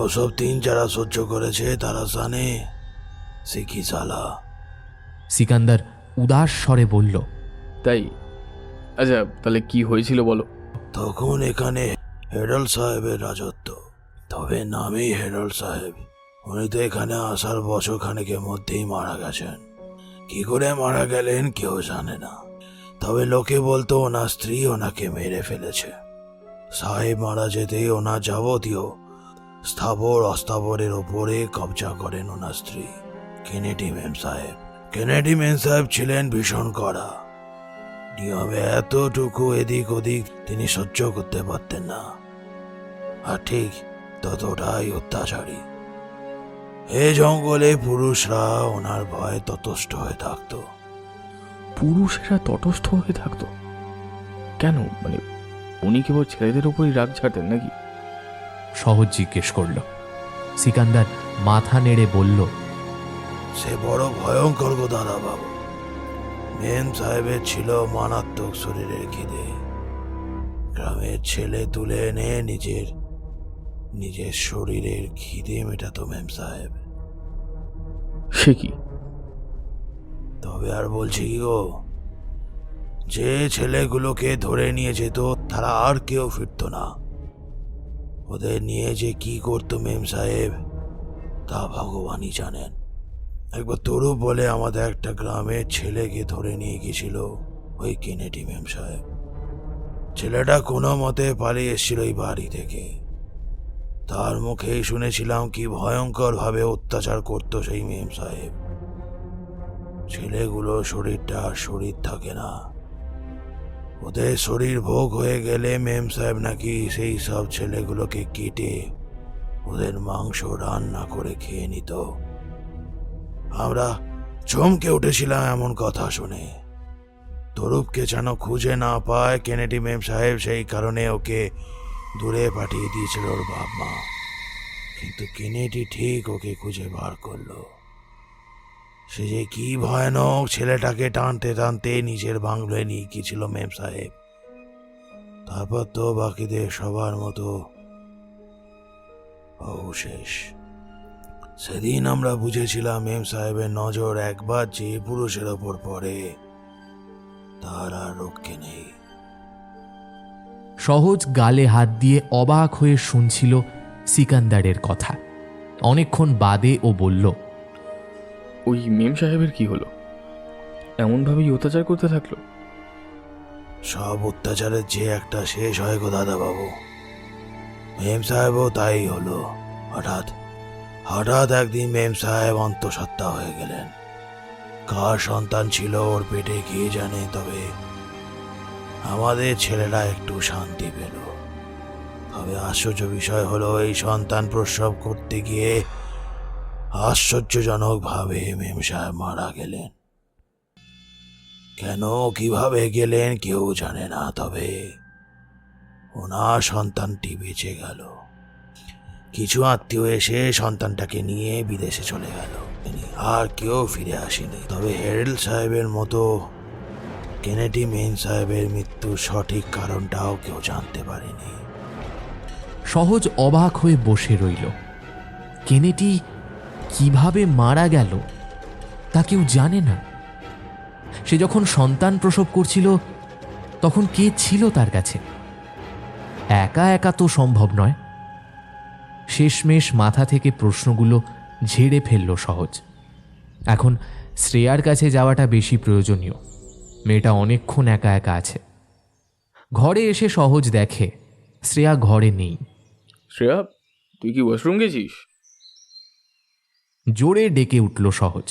ওসব তিন যারা সহ্য করেছে তারা জানে সে কি জ্বালা। সিকান্দার উদাস স্বরে বলল, তাই? আচ্ছা, তাহলে কি হয়েছিল বলো। তখন এখানে হেডল সাহেবের রাজত্ব, তবে নামেই হেডল সাহেব। উনি তো এখানে আসার বছর খানেকের মধ্যেই মারা গেছেন। কি করে মারা গেলেন কেউ জানে না, তবে লোকে বলতো ওনার স্ত্রী ওনাকে মেরে ফেলেছে। সাহেব মারা যেতেই ওনার যাবতীয় স্থাবর অস্থাবরের ওপরে কবজা করেন ওনার স্ত্রী কেনেডি মেম সাহেব। কেনেডি মেম সাহেব ছিলেন ভীষণ কড়া। নিয়মে এতটুকু এদিক ওদিক তিনি সহ্য করতে পারতেন না, আর ঠিক ততটাই অত্যাচারী। এই জঙ্গলে পুরুষরা ওনার ভয়ে ততস্থ হয়ে থাকতো। পুরুষেরা তটস্থ হয়ে থাকতো কেন? মানে উনি কেবল ছেলেদের উপরই রাগ ছাড়তেন নাকি? সহজ জিজ্ঞেস করল। সিকান্দার মাথা নেড়ে বলল, সে বড় ভয়ঙ্কর গো দাদা বাবু। মেম সাহেবের ছিল মারাত্মক শরীরের খিদে। গ্রামের ছেলে তুলে এনে নিজের শরীরের খিদে মেটাতো মেম সাহেব। সে কি? তবে আর বলছি কি গো, যে ছেলেগুলোকে ধরে নিয়ে যেত তারা আর কেউ ফিরতো না। ওদের নিয়ে যে কি করতো মেম সাহেব তা ভগবানই জানেন। একবার তরু বলে আমাদের একটা গ্রামের ছেলেকে ধরে নিয়ে গেছিল ওই কেনেডি মেম সাহেব। ছেলেটা কোনো মতে পালিয়ে এসেছিল এই বাড়ি থেকে। তার মুখেই শুনেছিলাম কি ভয়ঙ্কর ভাবে অত্যাচার করতো সেই মেম সাহেব। ছেলেগুলো শরীরটা শরীর থাকে না, ওদের শরীর ভোগ হয়ে গেলে মেম সাহেব নাকি সেই সব ছেলেগুলোকে কেটে ওদের মাংস রান্না করে খেয়ে নিত। আমরা চমকে উঠেছিলাম এমন কথা শুনে। তরুপকে যেন খুঁজে না পায় কেনেডি মেম সাহেব, সেই কারণে ওকে দূরে পাঠিয়ে দিয়েছিল ওর বাপ মা। কিন্তু কেনেডি ঠিক ওকে খুঁজে বার করলো। সে যে কি ভয়ানক, ছেলেটাকে টানতে টানতে নিজের বাংলোয় নিয়ে গিয়েছিল মেম সাহেব। তারপর তো বাকিদের সবার মতো শেষ। সেদিন আমরা বুঝেছিলাম মেম সাহেবের নজর একবার যে পুরুষের ওপর পড়ে তার আর রক্ষে নেই। সহজ গালে হাত দিয়ে অবাক হয়ে শুনছিল সিকান্দারের কথা। অনেকক্ষণ বাদে ও বলল, ওই মেম সাহেবের কি হলো? এমনভাবেই অত্যাচার করতে থাকলো? সব অত্যাচারের যে একটা শেষ হয় গো দাদা বাবু। মেম সাহেবও তাই হলো। হঠাৎ হঠাৎ একদিন মেম সাহেব অন্তঃসত্ত্বা হয়ে গেলেন। কার সন্তান ছিল ওর পেটে কে জানে, তবে আমাদের ছেলেরা একটু শান্তি পেল। তবে আশ্চর্য বিষয় হলো, এই সন্তান প্রসব করতে গিয়ে আশ্চর্যজনকভাবে মেম সাহেব মারা গেলেন। কেন কিভাবে গেলেন কেউ জানে না, তবে ওনার সন্তানটি বেঁচে গেল। কিছু আত্মীয় এসে সন্তানটাকে নিয়ে বিদেশে চলে গেল, আর কেউ ফিরে আসেনি। তবে হেরেল সাহেবের মতো কেনেডি মেম সাহেবের মৃত্যুর সঠিক কারণটাও কেউ জানতে পারেনি। সহজ অবাক হয়ে বসে রইল। কেনেডি কিভাবে মারা গেল তা কেউ জানে না। সে যখন সন্তান প্রসব করছিল তখন কে ছিল তার কাছে? একা একা তো সম্ভব নয়। শেষমেশ মাথা থেকে প্রশ্নগুলো ঝেড়ে ফেলল সহজ। এখন শ্রেয়ার কাছে যাওয়াটা বেশি প্রয়োজনীয়। মেয়েটা অনেকক্ষণ একা একা আছে। ঘরে এসে সহজ দেখে শ্রেয়া ঘরে নেই। শ্রেয়া, তুই কি ওয়াশরুম গেছিস? জোরে ডেকে উঠল সহজ।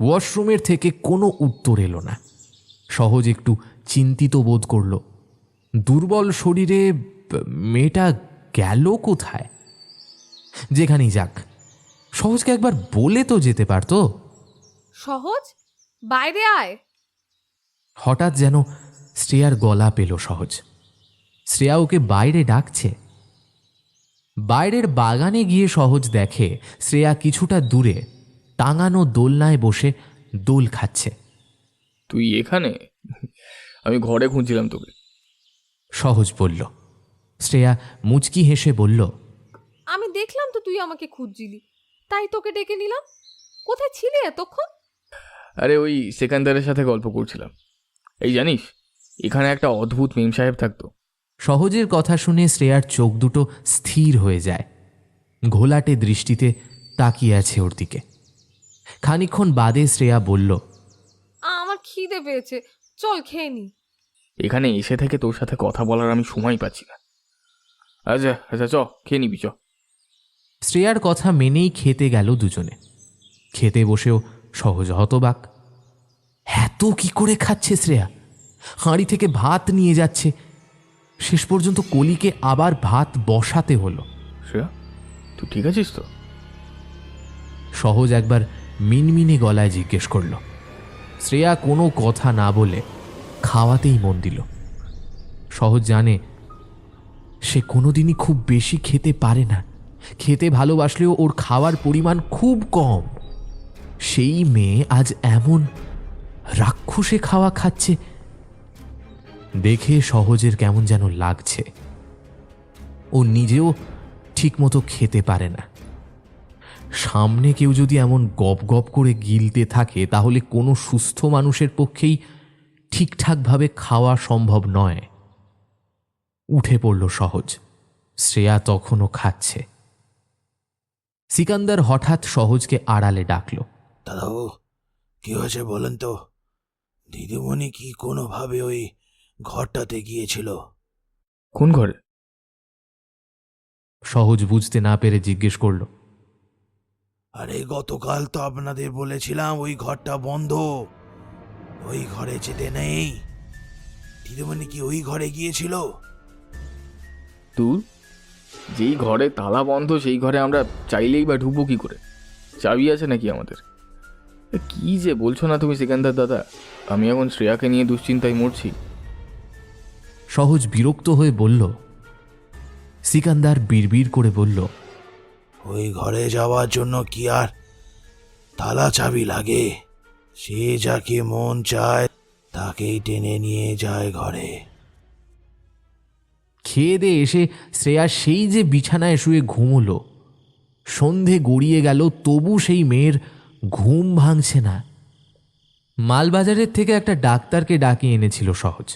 ওয়াশরুমের থেকে কোনো উত্তর এলো না। সহজ একটু চিন্তিত বোধ করল। দুর্বল শরীরে মেয়েটা গেল কোথায়? যেখানেই যাক, সহজকে একবার বলে তো যেতে পারত। সহজ, বাইরে আয়। হঠাৎ যেন শ্রেয়ার গলা পেল সহজ। শ্রেয়া ওকে বাইরে ডাকছে। বাইরের বাগানে গিয়ে সহজ দেখে শ্রেয়া কিছুটা দূরে টাঙানো দোলনায় বসে দোল খাচ্ছে। তুই এখানে? আমি ঘরে খুঁজছিলাম তোকে। সহজ বলল। শ্রেয়া মুচকি হেসে বলল, আমি দেখলাম তো তুই আমাকে খুঁজছিলি, তাই তোকে ডেকে নিলাম। কোথায় ছিলি এতক্ষণ? আরে ওই সেকান্দারের সাথে গল্প করছিলাম। এই জানিস, এখানে একটা অদ্ভুত মেম সাহেব থাকতো। সহজের কথা শুনে শ্রেয়ার চোখ দুটো স্থির হয়ে যায়। ঘোলাটে দৃষ্টিতে তাকিয়ে আছে ওর দিকে। খানিকক্ষণ বাদে শ্রেয়া বলল, আমার খিদে পেয়েছে, চল খেয়ে নি। এখানে এসে থেকে তোর সাথে কথা বলার আমি সময় পাচ্ছি না। আচ্ছা আচ্ছা, চ খেয়ে নিবি, চ। শ্রেয়ার কথা মেনেই খেতে গেল দুজনে। খেতে বসেও সহজ হতবাক। এত কি করে খাচ্ছে শ্রেয়া? হাঁড়ি থেকে ভাত নিয়ে যাচ্ছে। শেষ পর্যন্ত কলিকে আবার ভাত বসাতে হলো। শ্রেয়া, তুই ঠিক আছিস তো? সহজ একবার মিনমিনে গলায় জিজ্ঞেস করল। শ্রেয়া কোনো কথা না বলে খাওয়াতেই মন দিল। সহজ জানে সে কোনোদিনই খুব বেশি খেতে পারে না। খেতে ভালোবাসলেও ওর খাওয়ার পরিমাণ খুব কম। সেই মেয়ে আজ এমন রাক্ষসে খাওয়া খাচ্ছে দেখে সহজের কেমন যেন লাগছে। ও নিজেও ঠিকমতো খেতে পারে না। সামনে কেউ যদি এমন গপ গপ করে গিলতে থাকে তাহলে কোনো সুস্থ মানুষের পক্ষেই ঠিকঠাকভাবে খাওয়া সম্ভব নয়। উঠে পড়ল সহজ। শ্রেয়া তখনও খাচ্ছে। সিকান্দার হঠাৎ সহজকে আড়ালে ডাকল। দাদাবু, কি হয়েছে বলেন তো? দিদিমণি কি কোনোভাবে ওই ঘরটাতে গিয়েছিল? কোন ঘরে? সহজ বুঝতে না পেরে জিজ্ঞেস করল। আরে গতকাল তো আপনাদের বলেছিলাম ওই ঘরটা বন্ধ, ওই ঘরে যেতে নেই। দিদিমণি কি ওই ঘরে গিয়েছিল? তুই যেই ঘরে তালা বন্ধ সেই ঘরে আমরা চাইলেই বা ঢুকবো কি করে? চাবি আছে নাকি আমাদের? কি যে বলছো না তুমি সিকান্দার দাদা? আমি এখন শ্রেয়াকে নিয়ে দুশ্চিন্তায় মরছি। সহজ বিরক্ত হয়ে বলল। সিকান্দার বিড়বিড় করে বলল, ওই ঘরে যাওয়ার জন্য কি আর তালা চাবি লাগে? সে যাকে মন চায় তাকেই টেনে নিয়ে যায় ঘরে। খেয়ে দিয়ে এসে শ্রেয়া সেই যে বিছানায় শুয়ে ঘুমোলো, সন্ধে গড়িয়ে গেল, তবু সেই মেয়ের ঘুম ভাঙছে না। মালবাজারের থেকে একটা ডাক্তারকে ডাকে এনেছিল সহজ।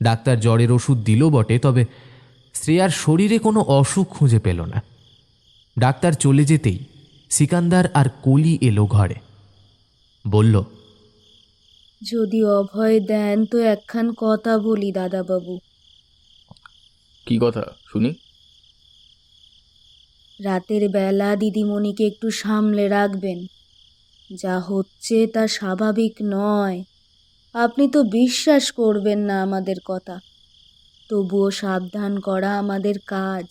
ডাক্তার জ্বরের ওষুধ দিল বটে, তবে শ্রেয়ার শরীরে কোনো অসুখ খুঁজে পেল না। ডাক্তার চলে যেতেই সিকান্দার আর কলি এলো ঘরে। বলল, যদি অভয় দেন তো একখান কথা বলি দাদাবাবু। কি কথা শুনি? রাতের বেলা দিদিমণিকে একটু সামলে রাখবেন। যা হচ্ছে তা স্বাভাবিক নয়। আপনি তো বিশ্বাস করবেন না আমাদের কথা, তবুও সাবধান করা আমাদের কাজ।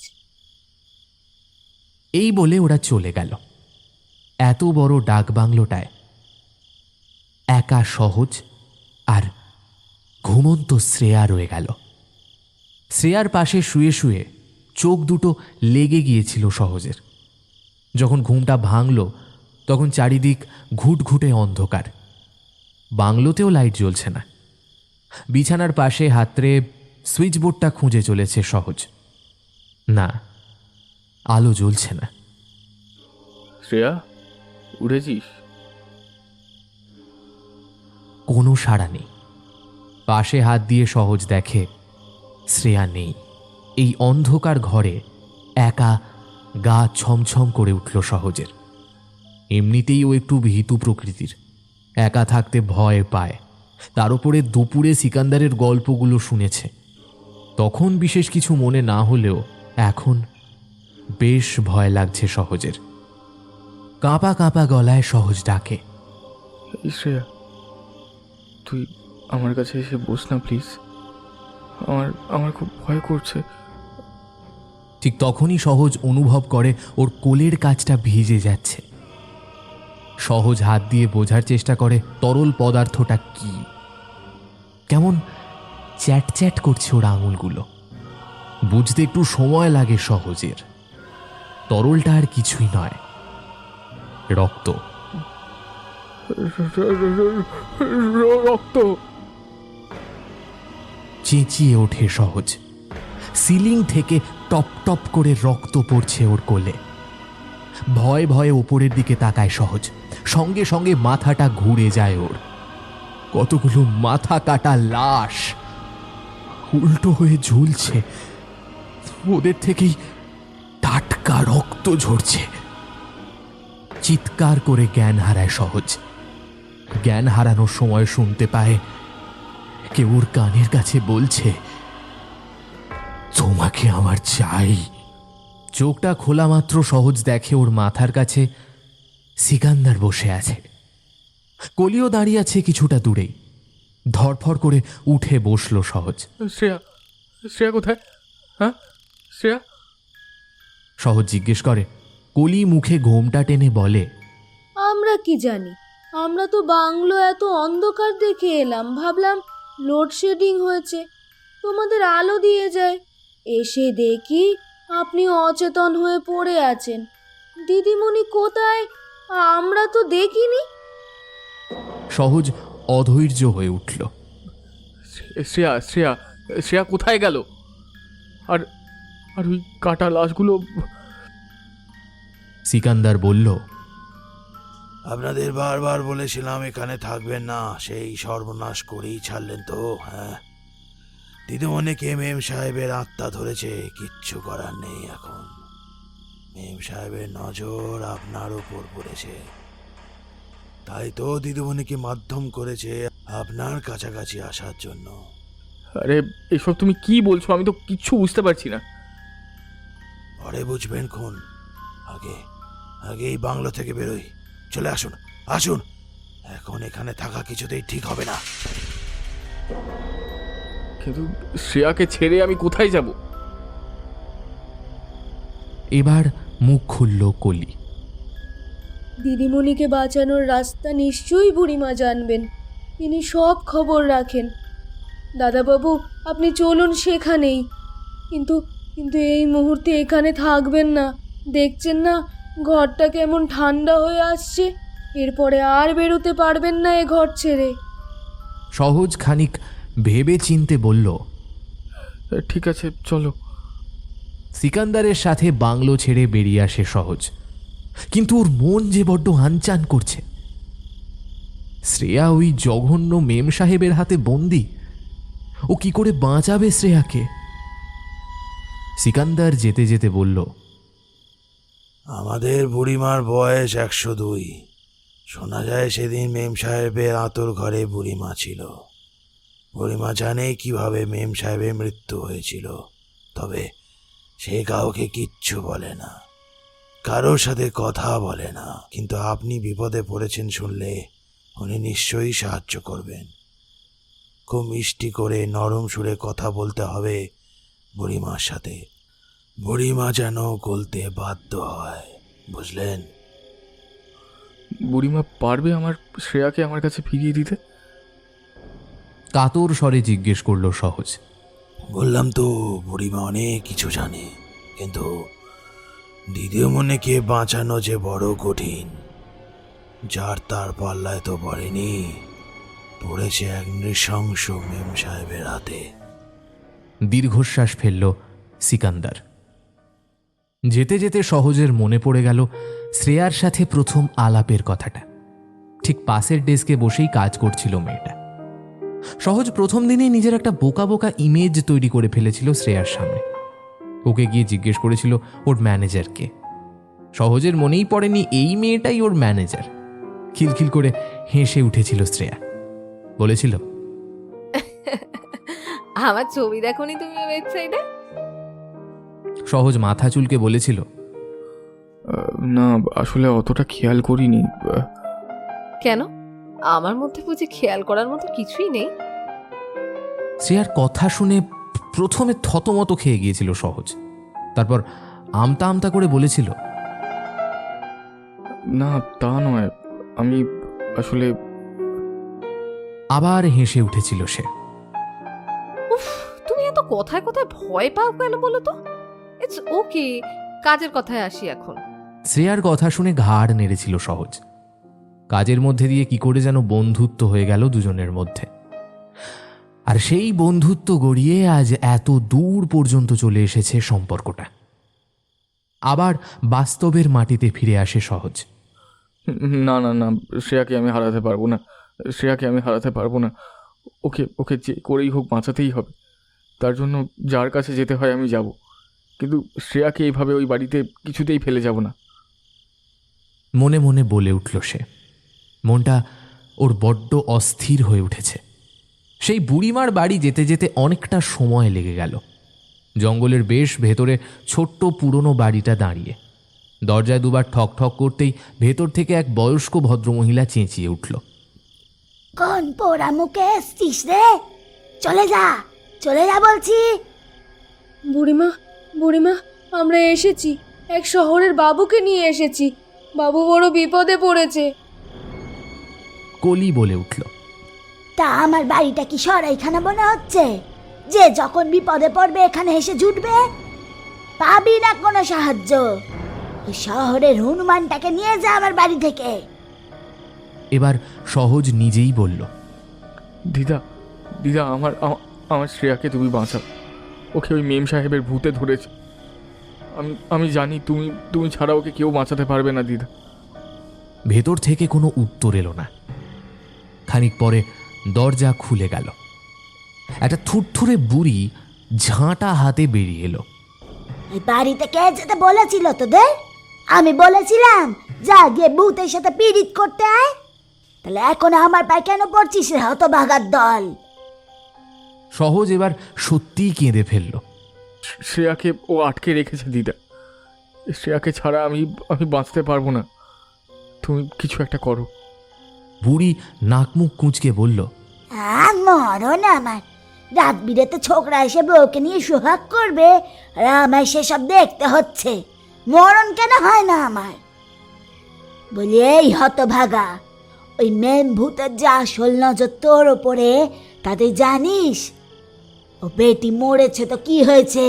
এই বলে ওরা চলে গেল। এত বড় ডাকবাংলোটায় একা সহজ আর ঘুমন্ত শ্রেয়া রয়ে গেল। শ্রেয়ার পাশে শুয়ে শুয়ে চোখ দুটো লেগে গিয়েছিল সহজের। যখন ঘুমটা ভাঙল তখন চারিদিক ঘুটঘুটে অন্ধকার। বাংলোতেও লাইট জ্বলছে না। বিছানার পাশে হাতড়ে সুইচ বোর্ডটা খুঁজে চলেছে সহজ। না, আলো জ্বলছে না। শ্রেয়া, উঠেছিস? কোনো সাড়া নেই। পাশে হাত দিয়ে সহজ দেখে শ্রেয়া নেই। এই অন্ধকার ঘরে একা গা ছমছম করে উঠল সহজের। এমনিতেই ও একটু ভীতু প্রকৃতির, একা থাকতে ভয় পায়। তার উপরে দুপুরে সিকান্দারের গল্পগুলো শুনেছে। তখন বিশেষ কিছু মনে না হলেও এখন বেশ ভয় লাগছে সহজের। কাঁপা কাঁপা গলায় সহজ ডাকে, এই শ্রেয়া, তুই আমার কাছে এসে বস না প্লিজ। আমার খুব ভয় করছে। ঠিক তখনই সহজ অনুভব করে ওর কোলের কাছটা ভিজে যাচ্ছে। সহজ হাত দিয়ে বোঝার চেষ্টা করে তরল পদার্থটা কি। কেমন চ্যাট চ্যাট করছে ওর আঙুলগুলো। বুঝতে একটু সময় লাগে সহজের। তরলটা আর কিছুই নয়, রক্ত। রক্ত! চেঁচিয়ে ওঠে সহজ। সিলিং থেকে টপ টপ করে রক্ত পড়ছে ওর কোলে। ভয়ে ভয়ে ওপরের দিকে তাকায় সহজ। সঙ্গে সঙ্গে মাথাটা ঘুরে যায় ওর। কতগুলো মাথা কাটা লাশ উল্টো হয়ে ঝুলছে। ওদের থেকেই টাটকা রক্ত ঝরছে। চিৎকার করে জ্ঞান হারায় সহজ। জ্ঞান হারানোর সময় শুনতে পায় কেউ ওর কানের কাছে বলছে, তোমাকে আমার চাই। চোখটা খোলা মাত্র সহজ দেখে ওর মাথার কাছে সিকান্দার বসে আছে। কলিও দাঁড়িয়ে আছে কিছুটা দূরেই। ধরফর করে উঠে বসলো সহজ। শ্রেয়া, শ্রেয়া কোথায়? হ্যাঁ শ্রেয়া? সহজ জিজ্ঞেস করে। কলি মুখে ঘোমটা টেনে বলে, আমরা কি জানি, আমরা তো বাংলো এত অন্ধকার দেখে এলাম, ভাবলাম লোডশেডিং হয়েছে, তোমাদের আলো দিয়ে যায়। এসে দেখি আপনি অচেতন হয়ে পড়ে আছেন। দিদিমণি কোথায়? আমরা তো দেখিনি। সহজ অধৈর্য হয়ে উঠল। শ্রেয়া শ্রেয়া শ্রেয়া কোথায় গেল? আর আর ওই কাটা লাশগুলো? সিকান্দার বলল, আপনাদের বারবার বলেছিলাম এখানে থাকবেন না, সেই সর্বনাশ করেই ছাড়লেন তো। হ্যাঁ, দিদিমণিকে মেম সাহেবের আত্মা ধরেছে, কিচ্ছু করার নেই। এখন মেম সাহেবের নজর আপনার উপর পড়েছে, তাই তো দিদিমণিকে মাধ্যম করেছে আপনার কাছাকাছি আসার জন্য। আরে এসব তুমি কি বলছো? আমি তো কিচ্ছু বুঝতে পারছি না। পরে বুঝবেন খুন। আগে আগে এই বাংলো থেকে বেরোই। চলে আসুন, আসুন। এখন এখানে থাকা কিছুতেই ঠিক হবে না। কিন্তু শ্রেয়াকে ছেড়ে আমি কোথায় যাব? এবার মুখ খুলল কলি। দিদিমণিকে বাঁচানোর রাস্তা নিশ্চয়ই বুড়িমা জানবেন, তিনি সব খবর রাখেন। দাদাবাবু, আপনি চলুন সেখানেই। কিন্তু কিন্তু এই মুহূর্তে এখানে থাকবেন না। দেখছেন না ঘরটা কেমন ঠান্ডা হয়ে আসছে। এরপরে আর বেরোতে পারবেন না এ ঘর ছেড়ে। সহজ খানিক ভেবে চিনতে বলল, ঠিক আছে চলো। সিকান্দারের সাথে বাংলো ছেড়ে বেরিয়ে আসে সহজ। কিন্তু ওর মন যে বড্ড আনচান করছে। শ্রেয়া ওই জঘন্য মেম সাহেবের হাতে বন্দি। ও কি করে বাঁচাবে শ্রেয়াকে? সিকান্দার যেতে যেতে বলল, আমাদের বুড়িমার বয়স 102। শোনা যায় সেদিন মেম সাহেবের আঁতর ঘরে বুড়িমা ছিল। বুড়িমা জানে কিভাবে মেম সাহেবের মৃত্যু হয়েছিল, তবে সে কাউকে কিচ্ছু বলে না, কারোর সাথে কথা বলে না। কিন্তু আপনি বিপদে পড়েছেন শুনলে উনি নিশ্চয়ই সাহায্য করবেন। খুব মিষ্টি করে নরম সুরে কথা বলতে হবে বুড়িমার সাথে, বুড়িমা যেন গলতে বাধ্য হয়, বুঝলেন? বুড়িমা পারবে আমার শ্রেয়াকে আমার কাছে ফিরিয়ে দিতে? কাতর স্বরে জিজ্ঞেস করলো সহজ। বললাম তো বুড়িমা অনেক কিছু জানে, কিন্তু দ্বিতীয় মনেকে বাঁচানো যে বড় কঠিন। যার তার পাল্লায় তো পড়েনি, পড়েছে এক নৃশংস মেম সাহেবের হাতে। দীর্ঘশ্বাস ফেলল সিকান্দার। যেতে যেতে সহজের মনে পড়ে গেল শ্রেয়ার সাথে প্রথম আলাপের কথাটা। ঠিক পাশের ডেস্কে বসেই কাজ করছিল মেয়েটা। সহজ প্রথম দিনেই নিজের একটা বোকা বোকা ইমেজ তৈরি করে ফেলেছিল শ্রেয়ার সামনে। ওকে গিয়ে জিজ্ঞেস করেছিল ওর ম্যানেজারকে। সহজের মনেই পড়েনি এই মেয়েটাই ওর ম্যানেজার। খিলখিল করে হেসে উঠেছিল শ্রেয়া। বলেছিল, আমার ছবি দেখোনি তুমি ওয়েবসাইটে? সহজ মাথা চুলকে বলেছিল, না, আসলে অতটা খেয়াল করিনি। কেন, আমার মধ্যে বুঝি খেয়াল করার মতো কিছুই নেই? শ্রেয়ার কথা শুনে প্রথমে থতমত খেয়ে গিয়েছিল সহজ। তারপর আমতা আমতা করে বলেছিল, না, তা নয়, আমি আসলে। আবার হেসে উঠেছিল সে। উফ, তুমি এত কথায় কথায় ভয় পাও কেন বলো তো? ইটস ওকে, কাজের কথায় আসি এখন। শ্রেয়ার কথা শুনে ঘাড় নেড়েছিল সহজ। কাজের মধ্যে দিয়ে কি করে যেন বন্ধুত্ব হয়ে গেল দুজনের মধ্যে। আর সেই বন্ধুত্ব গড়িয়ে আজ এত দূর পর্যন্ত চলে এসেছে সম্পর্কটা। আবার বাস্তবের মাটিতে ফিরে আসে সহজ। না না না, শ্রেয়াকে আমি হারাতে পারবো না, শ্রেয়াকে আমি হারাতে পারবো না। ওকে ওকে যে করেই হোক বাঁচাতেই হবে। তার জন্য যার কাছে যেতে হয় আমি যাব, কিন্তু শ্রেয়াকে এইভাবে ওই বাড়িতে কিছুতেই ফেলে যাব না। মনে মনে বলে উঠল সে। মনটা ওর বড্ড অস্থির হয়ে উঠেছে। সেই বুড়িমার বাড়ি যেতে যেতে অনেকটা সময় লেগে গেল। জঙ্গলের বেশ ভেতরে ছোট্ট পুরনো বাড়িটা দাঁড়িয়ে। দরজায় দুবার ঠক ঠক করতেই ভেতর থেকে এক বয়স্ক ভদ্রমহিলা চেঁচিয়ে উঠল, কোন পোড়া মুখে এসছিস রে? চলে যা, চলে যা বলছি। বুড়িমা, বুড়িমা, আমরা এসেছি, এক শহরের বাবুকে নিয়ে এসেছি। বাবু বড় বিপদে পড়েছে। কলি বলে উঠল, তা আমার বাড়িটা কি সরাইখানা মনে হচ্ছে যে যখন বিপদে পড়বে এখানে এসে জুটবে? পাবি না কোনো সাহায্য। ওই শহরের হনুমানটাকে নিয়ে যা আমার বাড়ি থেকে। এবার সহজ নিজেই বলল, দিদা, দিদা, আমার আমার শ্রেয়াকে তুমি বাঁচাও। ওকে ওই মেম সাহেবের ভূতে ধরেছে। আমি জানি তুমি ছাড়া ওকে কেউ বাঁচাতে পারবে না দিদা। ভেতর থেকে কোনো উত্তর এলো না। খানিক পরে দরজা খুলে গেল। একটা থুরথুরে বুড়ি ঝাঁটা হাতে বেরিয়ে এলো। ওই বাড়িতে কে যেতে বলেছিল তোদের? আমি বলেছিলাম যা গিয়ে ভূতের সাথে পীড়িত করতে আয়। তাহলে এখন আমার পায়ে কেন পড়ছিস রে হতভাগার দল? সহজ এবার সত্যিই কেঁদে ফেলল। শ্রেয়াকে ও আটকে রেখেছে দিদা। শ্রেয়াকে ছাড়া আমি বাঁচতে পারবো না। তুমি কিছু একটা করো। বুড়ি নাক মুখ কুঁচকে বলল, মরণ আমার! রাত বিরেতে ছোকরা এসে বউকে নিয়ে সোহাগ করবে আর আমায় সেসব দেখতে হচ্ছে। মরণ কেন হয় না আমার? বলি এই হতভাগা, ওই মেম ভূতের যে আসল নজর তোর ওপরে তা তুই জানিস? ও বেটি মরেছে তো কি হয়েছে,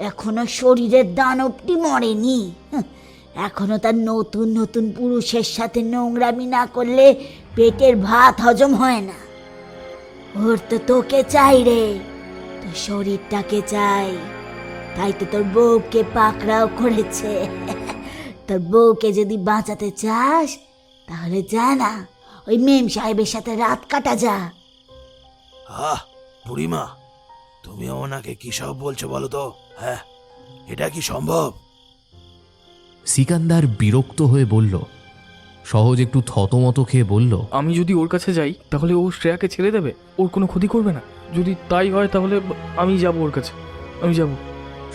এখনো শরীরের দানবটি মরেনি। এখনো তার নতুন নতুন পুরুষের সাথে নোংরামি না করলে পেটের ভাত হজম হয় না। ওর তো তোকে চাই রে, তোর শরীরটাকে চাই। তাই তো তোর বউকে পাকড়াও করেছে। তোর বউকে যদি বাঁচাতে চাস তাহলে জানা ওই মেম সাহেবের সাথে রাত কাটা যা। বুড়িমা, তুমি ওনাকে কি সব বলছো বলো তো? হ্যাঁ, এটা কি সম্ভব? সিকান্দার বিরক্ত হয়ে বলল। সহজ একটু থতমত খেয়ে বলল, আমি যদি ওর কাছে যাই তাহলে ও শ্রেয়াকে ছেড়ে দেবে, ওর কোনো ক্ষতি করবে না? যদি তাই হয় তাহলে আমি যাব ওর কাছে, আমি যাব।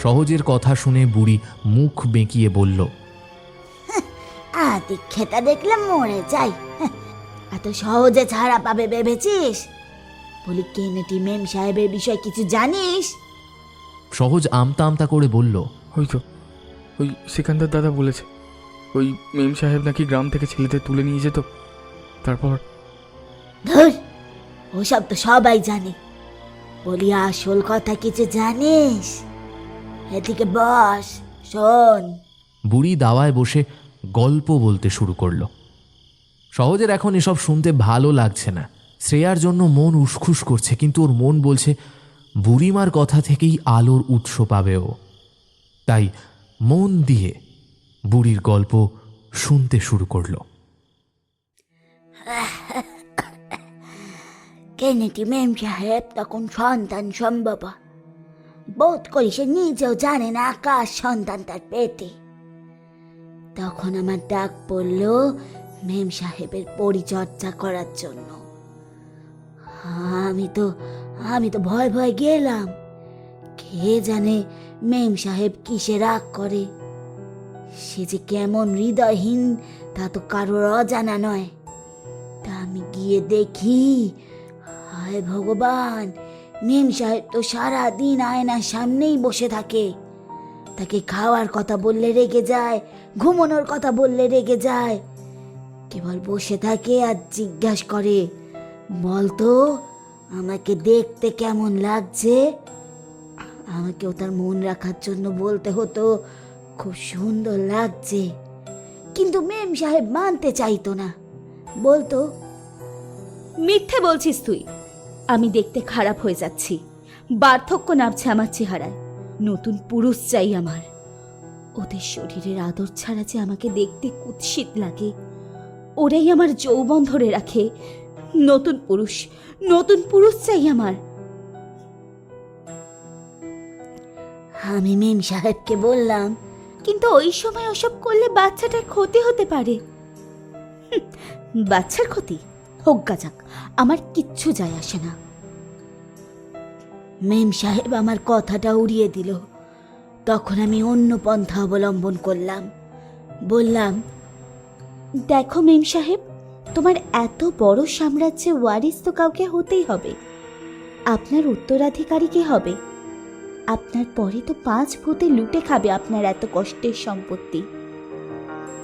সহজের কথা শুনে বুড়ি মুখ বেঁকিয়ে বলল, আতি খেতা দেখলে মরে যাই। এত সহজে ছাড়া পাবে ভেবেছিস? বলি কেনেটি মেম সাহেবের বিষয় কিছু জানিস? সহজ আমতা আমতা করে বলল, ওই তো ওই সিকান্দার দাদা বলেছে ওই মেম সাহেব নাকি গ্রাম থেকে ছেলেদের তুলে নিয়ে যেত, তারপর। ধুর, ওসব তো সবাই জানে। বলি আসল কথা কিছু জানিস? এদিকে বস, শোন। বুড়ি দাওয়ায় বসে গল্প বলতে শুরু করলো। সহজের এখন এসব শুনতে ভালো লাগছে না। শ্রেয়ার জন্য মন উসখুস করছে, কিন্তু ওর মন বলছে বুড়িমার কথা থেকেই আলোর উৎস পাবে ও। তাই মন দিয়ে বুড়ির গল্প শুনতে শুরু করলো। কেনেটি মেম সাহেব তখন সন্তান সম্ভব বোধ করি সে নিজেও জানে না কার সন্তান তার পেটে। তখন আমার ডাক পড়ল মেম সাহেবের পরিচর্যা করার জন্য। আমি তো ভয় ভয় গেলাম। কে জানে মেম সাহেব কিসে রাগ করে। সে যে কেমন হৃদয়হীন তা তো কারোর অজানা নয়। তা আমি গিয়ে দেখি, হায় ভগবান, মেম সাহেব তো সারা দিন আয়নার সামনেই বসে থাকে। তাকে খাওয়ার কথা বললে রেগে যায়, ঘুমানোর কথা বললে রেগে যায়। কেবল বসে থাকে আর জিজ্ঞাসা করে, বলতো আমাকে দেখতে কেমন লাগছে? আমাকেও তার মন রাখার জন্য বলতে হতো খুব সুন্দর লাগছে, কিন্তু মেম সাহেব মানতে চাইতো না। বলতো, মিথ্যে বলছিস তুই। আমি দেখতে খারাপ হয়ে যাচ্ছি, বার্ধক্য নামছে আমার চেহারায়। নতুন পুরুষ চাই আমার। ওদের শরীরের আদর ছাড়া যে আমাকে দেখতে কুৎসিত লাগে, ওরাই আমার যৌবন ধরে রাখে। নতুন পুরুষ চাই আমার। আমি মেম সাহেবকে বললাম, কিন্তু ওই সময় ওসব করলে বাচ্চাটার ক্ষতি হতে পারে। বাচ্চার ক্ষতি হোক গা যাক, আমার কিচ্ছু যায় আসে না। মেম সাহেব আমার কথাটা উড়িয়ে দিল। তখন আমি অন্য পন্থা অবলম্বন করলাম। বললাম, দেখো মেম সাহেব, তোমার এত বড় সাম্রাজ্যে ওয়ারিস তো কাউকে হতেই হবে। আপনার উত্তরাধিকারী কে হবে? আপনার পরে তো 5 ভূতে লুটে খাবে আপনার এত কষ্টের সম্পত্তি।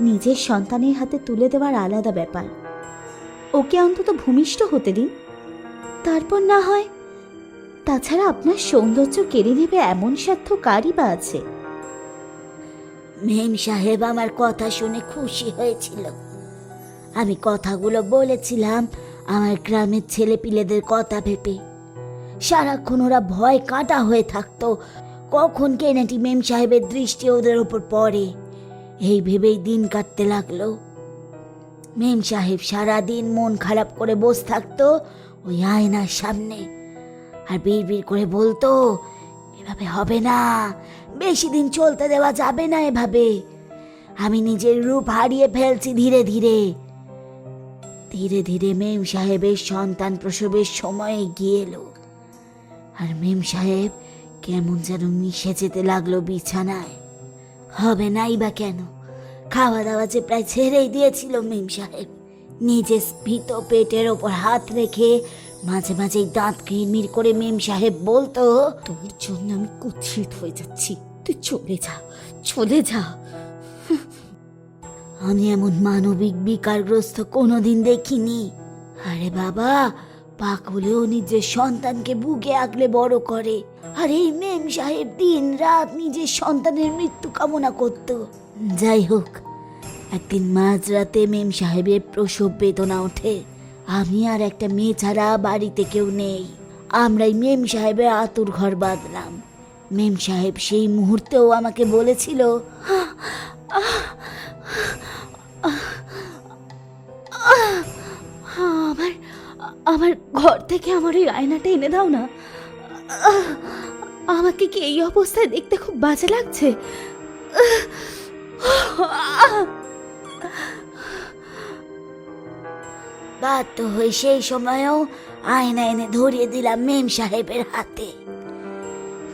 নিজের সন্তানের হাতে তুলে দেওয়ার আলাদা ব্যাপার। ওকে অন্তত ভূমিষ্ঠ হতে দিন, তারপর না হয়। তাছাড়া আপনার সৌন্দর্য কেড়ে নেবে এমন সাধ্য কারই বা আছে? মেম সাহেব আমার কথা শুনে খুশি হয়েছিল। আমি কথাগুলো বলেছিলাম আমার গ্রামের ছেলেপিলেদের কথা ভেবে। সারাক্ষণ ওরা ভয় কাটা হয়ে থাকতো কখন কেনেটি মেম সাহেবের দৃষ্টি ওদের ওপর পড়ে। এই ভেবেই দিন কাটতে লাগলো। মেম সাহেব সারাদিন মন খারাপ করে বসে থাকতো ওই আয়নার সামনে, আর বিড়বিড় করে বলতো, এভাবে হবে না, বেশি দিন চলতে দেওয়া যাবে না এভাবে। আমি নিজের রূপ হারিয়ে ফেলছি ধীরে ধীরে। ধীরে ধীরে মেম সাহেবের সন্তান প্রসবের সময় গিয়ে এলো, আর মেম সাহেব কেমন যেন মিশে যেতে লাগলো বিছানায়। হবে নাই বা কেন, খাওয়া দাওয়া যে প্রায় ছেড়েই দিয়েছিল মেম সাহেব। নিজের স্ফীত পেটের ওপর হাত রেখে মাঝে মাঝেই দাঁত কিরমির করে মেম সাহেব বলতো, তোর জন্য আমি কুৎসিত হয়ে যাচ্ছি, তুই চলে যা। আমি এমন মানবিক বিকারগ্রস্ত কোনোদিন দেখিনি। আরে বাবা, পাগলেও নিজের সন্তানকে বুকে আগলে বড় করে, আর এই মেম সাহেব দিন রাত নিজের সন্তানের মৃত্যু কামনা করত। যাই হোক, একদিন মাঝরাতে মেম সাহেবের প্রসব বেদনা ওঠে। আমি আর একটা মেয়ে ছাড়া বাড়িতে কেউ নেই। আমরাই মেম সাহেবের আতুর ঘর বাঁধলাম। মেম সাহেব সেই মুহূর্তেও আমাকে বলেছিল, আমার আমার ঘর থেকে আমার ওই আয়নাটা এনে দাও না। আমাকে কি এই অবস্থায় দেখতে খুব বাজে লাগছে? বাধ্য হয়ে সেই সময়ও আয়না এনে ধরিয়ে দিলাম মেম সাহেবের হাতে।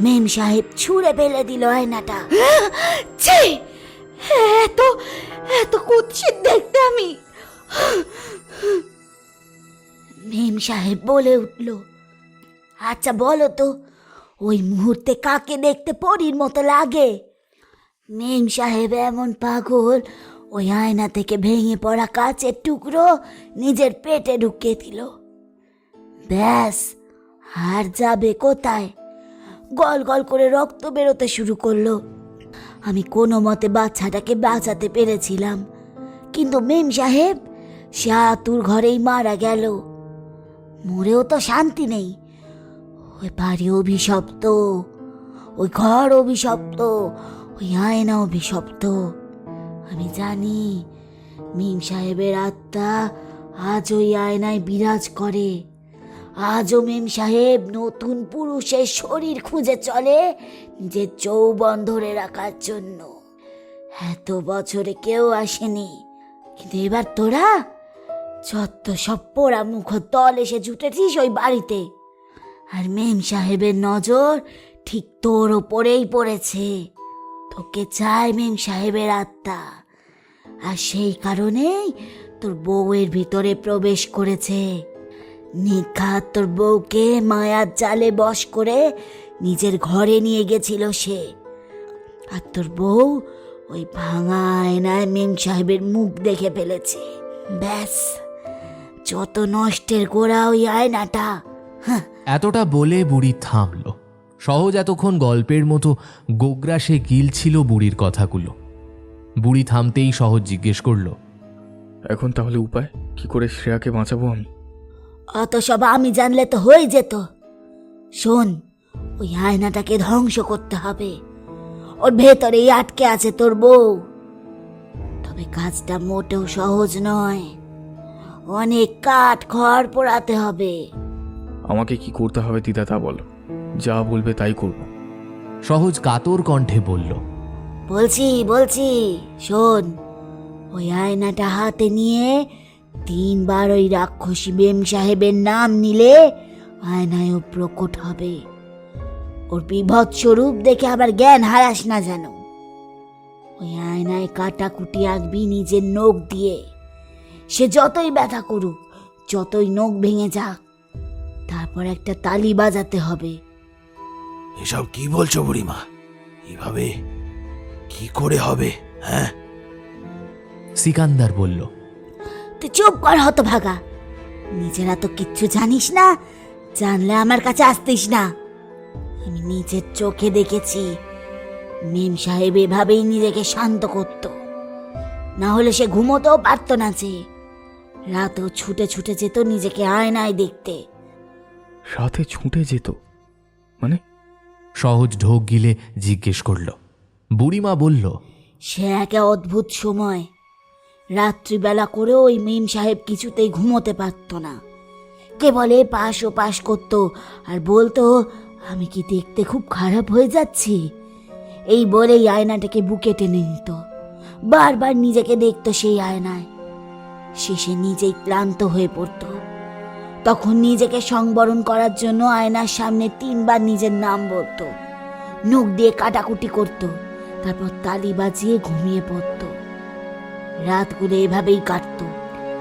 মেম সাহেব ছুঁড়ে ফেলে দিল আয়নাটা। ছি! এত এত কুৎসিত দেখতে আমি। মেম সাহেব বলে উঠল, আচ্ছা বলো তো, ওই মুহূর্তে কাকে দেখতে পরীর মতো লাগে? মেম সাহেব এমন পাগল, ওই আয়না থেকে ভেঙে পড়া কাচের টুকরো নিজের পেটে ঢুকিয়ে দিল। ব্যাস, আর যাবে কোথায়? গল গল করে রক্ত বেরোতে শুরু করলো। আমি কোনো মতে বাচ্চাটাকে বাঁচাতে পেরেছিলাম, কিন্তু মেম সাহেব সে আতুর ঘরেই মারা গেল। মরেও তো শান্তি নেই। ওই বাড়ি অভিশপ্ত, ওই ঘর অভিশপ্ত, ওই আয়না অভিশপ্ত। আমি জানি মিম সাহেবের আত্মা আজ ওই আয়নায় বিরাজ করে। আজও মেম সাহেব নতুন পুরুষের শরীর খুঁজে চলে নিজের যৌবন ধরে রাখার জন্য। এত বছরে কেউ আসেনি, কিন্তু এবার তোরা যত সব পোড়া মুখ দল এসে জুটেছিস ওই বাড়িতে, আর মেম সাহেবের নজর ঠিক তোর ওপরেই পড়েছে। তোকে চায় মেম সাহেবের আত্মা, আর সেই কারণেই তোর বউয়ের ভিতরে প্রবেশ করেছে। নিঘাত তোর বউকে মায়ার জালে বশ করে নিজের ঘরে নিয়ে গেছিল সে। আর তোর বউ ওই ভাঙা আয়নায় মেম সাহেবের মুখ দেখে ফেলেছে। ব্যাস, যত নষ্টের গোড়া ওই আয়নাটা। এতটা বলে বুড়ি থামল। সহজ এতক্ষণ গল্পের মতো গোগ্রাসে গিলছিল বুড়ির কথাগুলো। বুড়ি থামতেই সহজ জিজ্ঞেস করল, এখন তাহলে উপায় কি করে শ্রেয়াকে বাঁচাবো আমি? অত সব আমি জানলে তো হয়ে যেত। শোন, ওই আয়নাটাকে ধ্বংস করতে হবে। ওর ভেতরেই আটকে আছে তোর বউ। তবে কাজটা মোটেও সহজ নয়। অনেক কাঠ খড় পোড়াতে হবে। আমাকে কি করতে হবে দিদা তা বলো, যা বলবে তাই করব। সহজ কাতর কণ্ঠে বলল, বলছি শোন, ওই আয়নাটা হাতে নিয়ে 3 বার ওই রাক্ষসী মেম সাহেবের নাম নিলে আয়নায়ও প্রকট হবে। ওর বিভৎস রূপ দেখে আবার জ্ঞান হারাস না যেন। ওই আয়নায় কাটাকুটি আঁকবি নিজের নখ দিয়ে। সে যতই ব্যথা করুক, যতই নখ ভেঙে যাক, তারপর একটা তালি বাজাতে হবে। এসব কি বলছো বুড়িমা? এভাবে কি করে হবে? হ্যাঁ, সিকান্দার বলল, তুই চুপ কর হতভাগা। নিজেরা তো কিচ্ছু জানিস না, জানলে আমার কাছে আসতিস না। আমি নিজের চোখে দেখেছি মেম সাহেব এভাবেই নিজেকে শান্ত করত। না হলে সে ঘুমোতেও পারত না। যে রাতেও ছুটে ছুটে যেত নিজেকে আয়নায় দেখতে। রাতে ছুটে যেত মানে? সহজ ঢোক গিলে জিজ্ঞেস করল। বুড়িমা বলল, সে এক অদ্ভুত সময়। রাত্রিবেলা করেও ওই মেম সাহেব কিছুতেই ঘুমোতে পারত না। কেবল পাশ ও পাশ করত আর বলতো, আমি কি দেখতে খুব খারাপ হয়ে যাচ্ছি? এই বলেই আয়নাটাকে বুকে টেনে নিত। বারবার নিজেকে দেখত সেই আয়নায়। শেষে নিজেই ক্লান্ত হয়ে পড়ত। তখন নিজেকে সংবরণ করার জন্য আয়নার সামনে 3 বার নিজের নাম বলতো, নখ দিয়ে কাটাকুটি করত, তারপর তালি বাজিয়ে ঘুমিয়ে পড়ত। রাতগুলো এভাবেই কাটতো।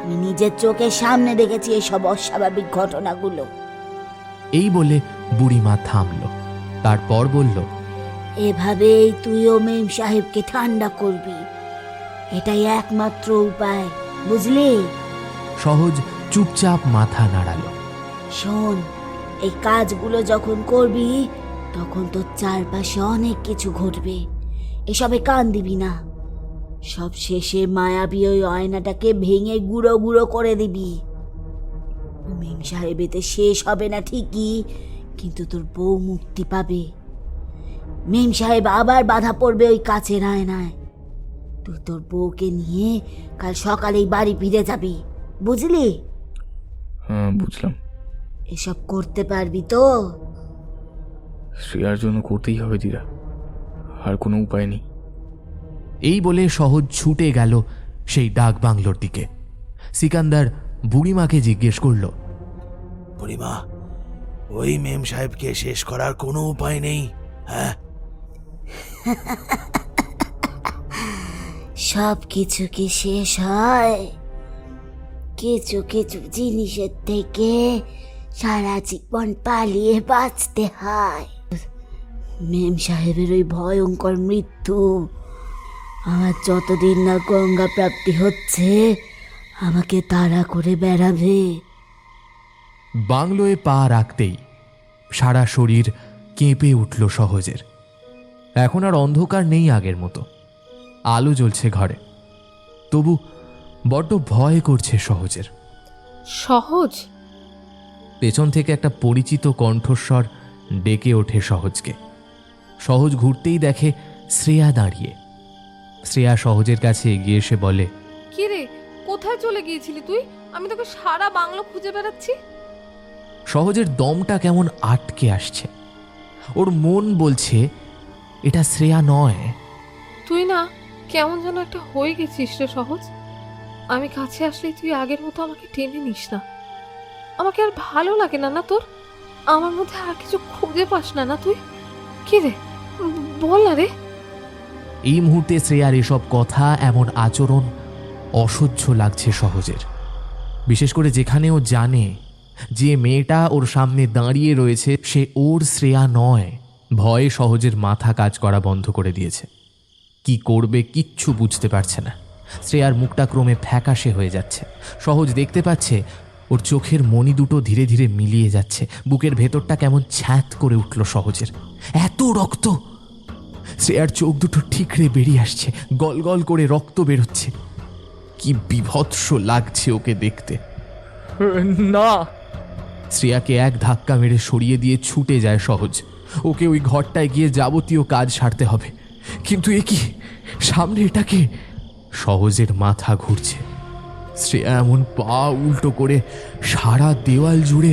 আমি নিজের চোখের সামনে দেখেছি এসব অস্বাভাবিক ঘটনাগুলো। এই বলে বুড়িমা থামল। তারপর বলল, এভাবেই তুইও মেম সাহেবকে ঠান্ডা করবি। এটাই একমাত্র উপায়, বুঝলি? সহজ চুপচাপ মাথা নাড়াল। শোন, এই কাজগুলো যখন করবি তখন তোর চারপাশে অনেক কিছু ঘটবে। এসবে কান দিবি না। সব শেষে মায়াবী ওই আয়নাটাকে ভেঙে গুঁড়ো গুঁড়ো করে দিবি। মেম সাহেব এতে শেষ হবে না ঠিকই, কিন্তু তোর বউ মুক্তি পাবে। মেম সাহেব আবার বাধা পড়বে ওই কাচের আয়নায়। তুই তোর বউকে নিয়ে কাল সকালেই বাড়ি ফিরে যাবি, বুঝলি? হ্যাঁ বুঝলাম। এসব করতে পারবি তো? শ্রেয়ার জন্য করতেই হবে দিদা, আর কোনো উপায় নেই। এই বলে সহজ ছুটে গেল সেই ডাক বাংলোর দিকে। সিকান্দার বুড়িমাকে জিজ্ঞেস করল, বুড়িমা, ওই মেম সাহেবকে শেষ করার কোনো উপায় নেই? হ্যাঁ, সব কিছু কি শেষ হয়? কিছু কিছু জিনিসের থেকে সারা জীবন পালিয়ে বাঁচতে হয়। মেম সাহেবের ওই ভয়ঙ্কর মৃত্যু আমার যতদিন না গঙ্গা প্রাপ্তি হচ্ছে আমাকে তাড়া করে বেড়াবে। বাংলোয় পা রাখতেই সারা শরীর কেঁপে উঠল সহজের। এখন আর অন্ধকার নেই আগের মতো, আলো জ্বলছে ঘরে। তবু বড্ড ভয় করছে সহজের। সহজ? পেছন থেকে একটা পরিচিত কণ্ঠস্বর ডেকে ওঠে সহজকে। সহজ ঘুরতেই দেখে শ্রেয়া দাঁড়িয়ে। শ্রেয়া সহজের কাছে এগিয়ে এসে বলে, কি রে, কোথায় চলে গিয়েছিলি তুই? আমি তোকে সারা বাংলো খুঁজে বেড়াচ্ছি। সহজের দমটা কেমন আটকে আসছে। ওর মন বলছে এটা শ্রেয়া নয়। তুই না কেমন যেন একটা হয়ে গেছিস রে সহজ। আমি কাছে আসলেই তুই আগের মতো আমাকে টেনে নিস না। আমাকে আর ভালো লাগে না না তোর? আমার মধ্যে আর কিছু খুঁজে পাস না না তুই? কি রে, বল না রে। এই মুহূর্তে শ্রেয়ার এসব কথা, এমন আচরণ অসহ্য লাগছে সহজের। বিশেষ করে যেখানে ও জানে যে মেয়েটা ওর সামনে দাঁড়িয়ে রয়েছে সে ওর শ্রেয়া নয়। ভয়ে সহজের মাথা কাজ করা বন্ধ করে দিয়েছে। কি করবে কিচ্ছু বুঝতে পারছে না। শ্রেয়ার মুখটা ক্রমে ফ্যাকাশে হয়ে যাচ্ছে। সহজ দেখতে পাচ্ছে ওর চোখের মণি দুটো ধীরে ধীরে মিলিয়ে যাচ্ছে। বুকের ভেতরটা কেমন ছ্যাঁত করে উঠল সহজের। এত রক্ত! শ্রেয়ার চোখ দুটো ঠিকরে বেরিয়ে আসছে, গল গল করে রক্ত বেরোচ্ছে। কি বিভৎস লাগছে ওকে দেখতে। না! শ্রেয়াকে এক ধাক্কা মেরে সরিয়ে দিয়ে ছুটে যায় সহজ। ওকে ওই ঘরটায় গিয়ে যাবতীয় কাজ সারতে হবে। কিন্তু এ কি, সামনে এটাকে! সহজের মাথা ঘুরছে। শ্রেয়া এমন পা উল্টো করে সারা দেওয়াল জুড়ে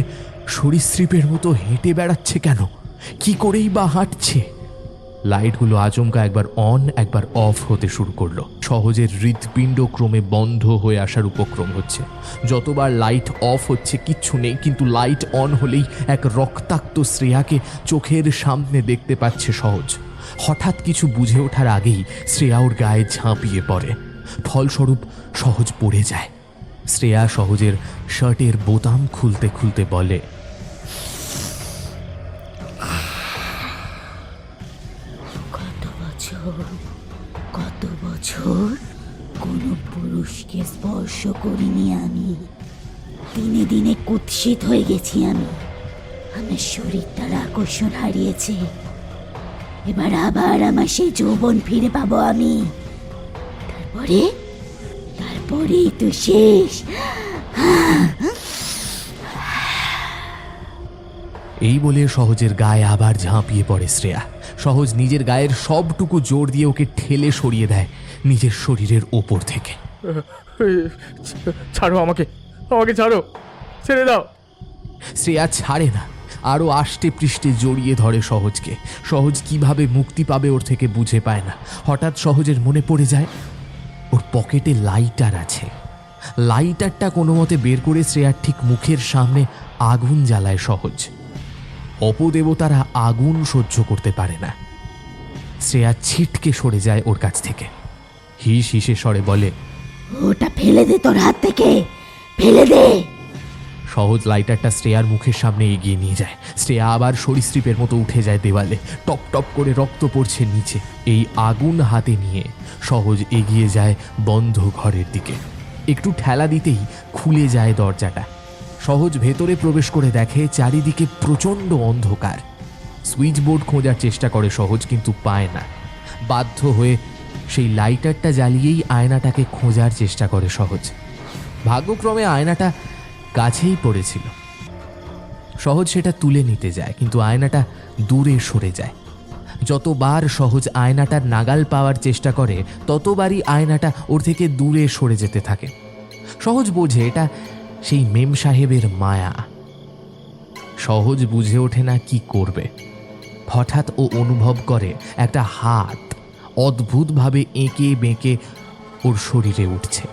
সরীসৃপের মতো হেঁটে বেড়াচ্ছে কেন? কি করেই বা হাঁটছে? লাইটগুলো আচমকা একবার অন একবার অফ হতে শুরু করলো। সহজের হৃৎপিণ্ড ক্রমে বন্ধ হয়ে আসার উপক্রম হচ্ছে। যতবার লাইট অফ হচ্ছে কিচ্ছু নেই, কিন্তু লাইট অন হলেই এক রক্তাক্ত শ্রেয়াকে চোখের সামনে দেখতে পাচ্ছে সহজ। হঠাৎ কিছু বুঝে ওঠার আগেই শ্রেয়া ওর গায়ে ঝাঁপিয়ে পড়ে। ফলস্বরূপ সহজ পড়ে যায়। শ্রেয়া সহজের শার্টের বোতাম খুলতে খুলতে বলে, কত বছর কোনো পুরুষকে স্পর্শ করিনি আমি। দিনে দিনে কুৎসিত হয়ে গেছি আমি। আমার শরীরটার আকর্ষণ হারিয়েছে। এবার আবার আমার সেই যৌবন ফিরে পাবো আমি। তারপরেই তো শেষ। এই বলে সহজের গায়ে আবার ঝাঁপিয়ে পড়ে শ্রেয়া। সহজ নিজের গায়ের সবটুকু জোর দিয়ে ওকে ঠেলে সরিয়ে দেয় নিজের শরীরের ওপর থেকে। ছাড়ো আমাকে, আমাকে ছাড়ো, ছেড়ে দাও। শ্রেয়া ছাড়ে না, আরও আষ্টে পৃষ্ঠে জড়িয়ে ধরে সহজকে। সহজ কিভাবে মুক্তি পাবে ওর থেকে বুঝে পায় না। হঠাৎ সহজের মনে পড়ে যায় ওর পকেটে লাইটার আছে। লাইটারটা কোনো মতে বের করে শ্রেয়ার ঠিক মুখের সামনে আগুন জ্বালায় সহজ। অপদেবতারা আগুন সহ্য করতে পারে না। শ্রেয়া ছিটকে সরে যায় ওর কাছ থেকে। হিস হিসে স্বরে বলে, ওটা ফেলে দে তোর হাত থেকে, ফেলে দে। সহজ লাইটারটা শ্রেয়ার মুখের সামনে এগিয়ে নিয়ে যায়। শ্রেয়া আবার সরীসৃপের মতো উঠে যায় দেওয়ালে। টপ টপ করে রক্ত পড়ছে নিচে। এই আগুন হাতে নিয়ে সহজ এগিয়ে যায় বন্ধ ঘরের দিকে। একটু ঠেলা দিতেই খুলে যায় দরজাটা। সহজ ভেতরে প্রবেশ করে দেখে চারিদিকে প্রচণ্ড অন্ধকার। সুইচ বোর্ড খোঁজার চেষ্টা করে সহজ, কিন্তু পায় না। বাধ্য হয়ে সেই লাইটারটা জ্বালিয়েই আয়নাটাকে খোঁজার চেষ্টা করে সহজ। ভাগ্যক্রমে আয়নাটা কাছেই পড়েছিল। সহজ সেটা তুলে নিতে যায়, কিন্তু আয়নাটা দূরে সরে যায়। যতবার সহজ আয়নাটার নাগাল পাওয়ার চেষ্টা করে ততবারই আয়নাটা ওর থেকে দূরে সরে যেতে থাকে। সহজ বোঝে এটা সেই মেম সাহেবের মায়া। সহজ বুঝে ওঠে না কি করবে। হঠাৎ ও অনুভব করে একটা হাত অদ্ভুতভাবে এঁকে বেঁকে ওর শরীরে উঠছে।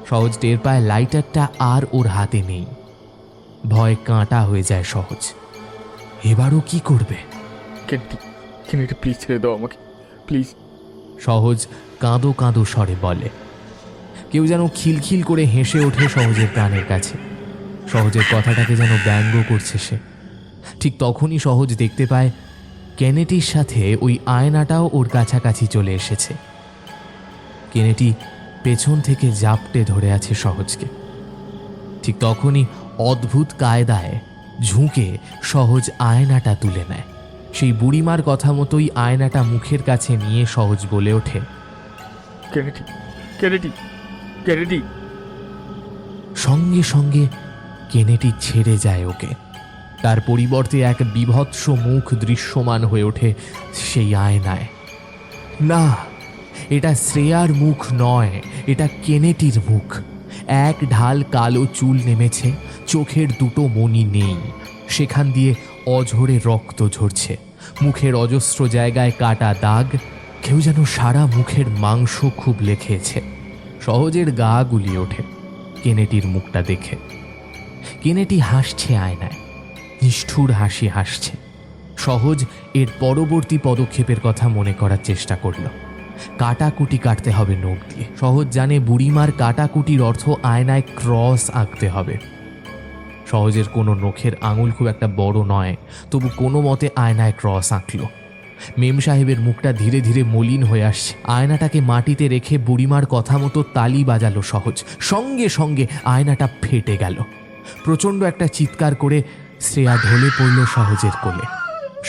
সহজ টের পায় লাইটারটা আর ওর হাতে নেই। ভয় কাঁটা হয়ে যায় সহজ। এবারও কি করবে? কেনেডি প্লিজ ছেড়ে দাও আমাকে, প্লিজ। সহজ কাঁদো কাঁদো স্বরে বলে। কেউ যেন খিলখিল করে হেসে ওঠে সহজের প্রাণের কাছে। সহজের কথাটাকে যেন ব্যঙ্গ করছে সে। ঠিক তখনই সহজ দেখতে পায় কেনেটির সাথে ওই আয়নাটাও ওর কাছাকাছি চলে এসেছে। কেনেটি পেছন থেকে জাপটে ধরে আছে সহজকে। ঠিক তখনই অদ্ভুত কায়দায় ঝুঁকে সহজ আয়নাটা তুলে নেয়। সেই বুড়িমার কথা মতোই আয়নাটা মুখের কাছে নিয়ে সহজ বলে ওঠে, কেনেডি, কেনেডি, কেনেডি। সঙ্গে সঙ্গে কেনেটি ছেড়ে যায় ওকে। তার পরিবর্তে এক বিভৎস মুখ দৃশ্যমান হয়ে ওঠে সেই আয়নায়। না, এটা শ্রেয়ার মুখ নয়, এটা কেনেটির মুখ। এক ঢাল কালো চুল নেমেছে, চোখের দুটো মণি নেই, সেখান দিয়ে অঝরে রক্ত ঝরছে। মুখের অজস্র জায়গায় কাটা দাগ, কেউ যেন সারা মুখের মাংস খুব লেখেছে। সহজের গা গুলিয়ে ওঠে কেনেটির মুখটা দেখে। কেনেটি হাসছে আয়নায়, নিষ্ঠুর হাসি হাসছে। সহজ এর পরবর্তী পদক্ষেপের কথা মনে করার চেষ্টা করল। কাটাকুটি কাটতে হবে নখ দিয়ে। সহজ জানে বুড়িমার কাটাকুটির অর্থ আয়নায় ক্রস আঁকতে হবে। সহজের কোনো নখের আঙুল খুব একটা বড় নয়, তবু কোনো মতে আয়নায় ক্রস আঁকল। মেম সাহেবের মুখটা ধীরে ধীরে মলিন হয়ে আসছে। আয়নাটাকে মাটিতে রেখে বুড়িমার কথা মতো তালি বাজালো সহজ। সঙ্গে সঙ্গে আয়নাটা ফেটে গেল। প্রচণ্ড একটা চিৎকার করে শ্রেয়া ঢলে পড়ল সহজের কোলে।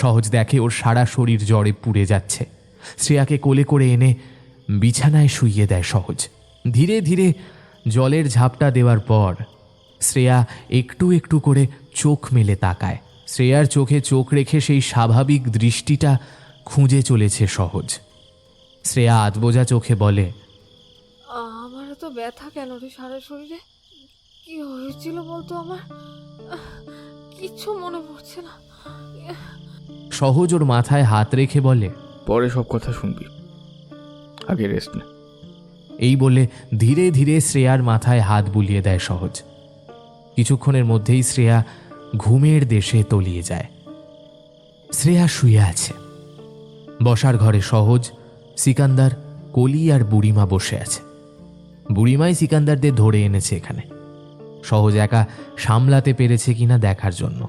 সহজ দেখে ওর সারা শরীর জ্বরে পুড়ে যাচ্ছে। শ্রেয়াকে কোলে করে এনে বিছানায় শুইয়ে দেয় সহজ। ধীরে ধীরে জলের ঝাপটা দেওয়ার পর শ্রেয়া একটু একটু করে চোখ মেলে তাকায়। শ্রেয়ার চোখে চোখ রেখে সেই স্বাভাবিক দৃষ্টিটা খুঁজে চলেছে সহজ। শ্রেয়া আধবোজা চোখে বলে, আমার তো ব্যথা কেন রে সারা শরীরে? কি হয়েছিল বলতো আমার? কিচ্ছু মনে পড়ছে না। সহজ ওর মাথায় হাত রেখে বলে, পরে সব কথা শুনবি, আগে রেস্ট নে। এই বলে ধীরে ধীরে শ্রেয়ার মাথায় হাত বুলিয়ে দেয় সহজ। কিছুক্ষণের মধ্যেই শ্রেয়া ঘুমের দেশে তলিয়ে যায়। শ্রেয়া শুয়ে আছে। বসার ঘরে সহজ, সিকান্দার, কলি আর বুড়িমা বসে আছে। বুড়িমাই সিকান্দারদের ধরে এনেছে এখানে, সহজ একা সামলাতে পেরেছে কিনা দেখার জন্য।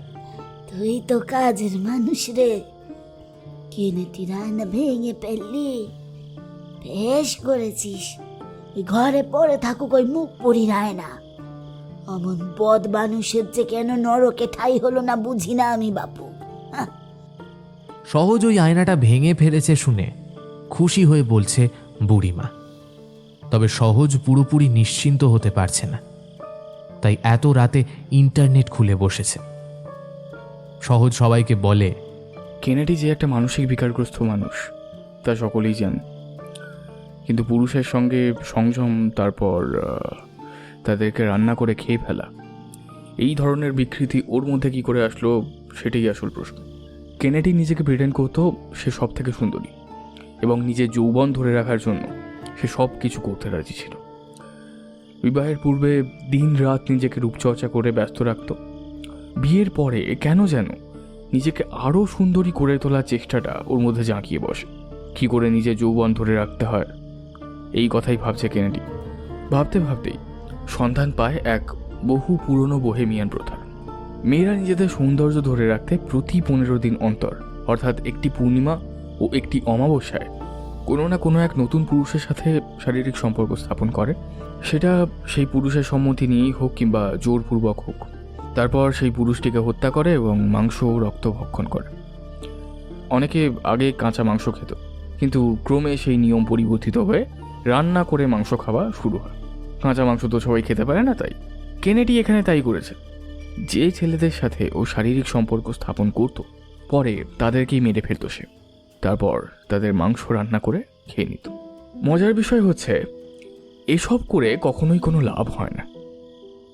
তুই তো কাজের মানুষ রে, কেনেটির আয়না ভেঙে ফেললি, বেশ করেছিস। ঘরে পড়ে থাকুক ওই মুখ পড়ি আয়না। অমন বদ মানুষের যে কেন নরকে ঠাই হলো না বুঝি না আমি বাপু। সহজ ওই আয়নাটা ভেঙে ফেলেছে শুনে খুশি হয়ে বলছে বুড়িমা। তবে সহজ পুরোপুরি নিশ্চিন্ত হতে পারছে না, তাই এত রাতে ইন্টারনেট খুলে বসেছে। সহজ সবাইকে বলে, কেনেডি যে একটা মানসিক বিকারগ্রস্ত মানুষ তা সকলেই জান, কিন্তু পুরুষের সঙ্গে সংযম, তারপর তাদেরকে রান্না করে খেয়ে ফেলা, এই ধরনের বিকৃতি ওর মধ্যে কি করে আসলো সেটাই আসল প্রশ্ন। কেনেডি নিজেকে প্রিটেন্ড করতো সে সব থেকে সুন্দরী, এবং নিজের যৌবন ধরে রাখার জন্য সে সব কিছু করতে রাজি ছিল। বিবাহের পূর্বে দিন রাত নিজেকে রূপচর্চা করে ব্যস্ত রাখত। বিয়ের পরে কেন যেন নিজেকে আরও সুন্দরী করে তোলার চেষ্টাটা ওর মধ্যে জাঁকিয়ে বসে। কী করে নিজের যৌবন ধরে রাখতে হয় এই কথাই ভাবছে কেনেডি। ভাবতে ভাবতেই সন্ধান পায় এক বহু পুরনো বোহেমিয়ান প্রথা। মেয়েরা নিজেদের সৌন্দর্য ধরে রাখতে প্রতি 15 দিন অন্তর, অর্থাৎ একটি পূর্ণিমা ও একটি অমাবস্যায় কোনো না কোনো এক নতুন পুরুষের সাথে শারীরিক সম্পর্ক স্থাপন করে। সেটা সেই পুরুষের সম্মতি নিয়েই হোক কিংবা জোরপূর্বক হোক। তারপর সেই পুরুষটিকে হত্যা করে এবং মাংস ও রক্ত ভক্ষণ করে। অনেকে আগে কাঁচা মাংস খেত, কিন্তু ক্রমে সেই নিয়ম পরিবর্তিত হয়ে রান্না করে মাংস খাওয়া শুরু হয়। কাঁচা মাংস তো সবাই খেতে পারে না, তাই কেনেডি এখানে তাই করেছে। যে ছেলেদের সাথে ও শারীরিক সম্পর্ক স্থাপন করত পরে তাদেরকেই মেরে ফেলত সে। তারপর তাদের মাংস রান্না করে খেয়ে নিত। মজার বিষয় হচ্ছে এসব করে কখনোই কোনো লাভ হয় না।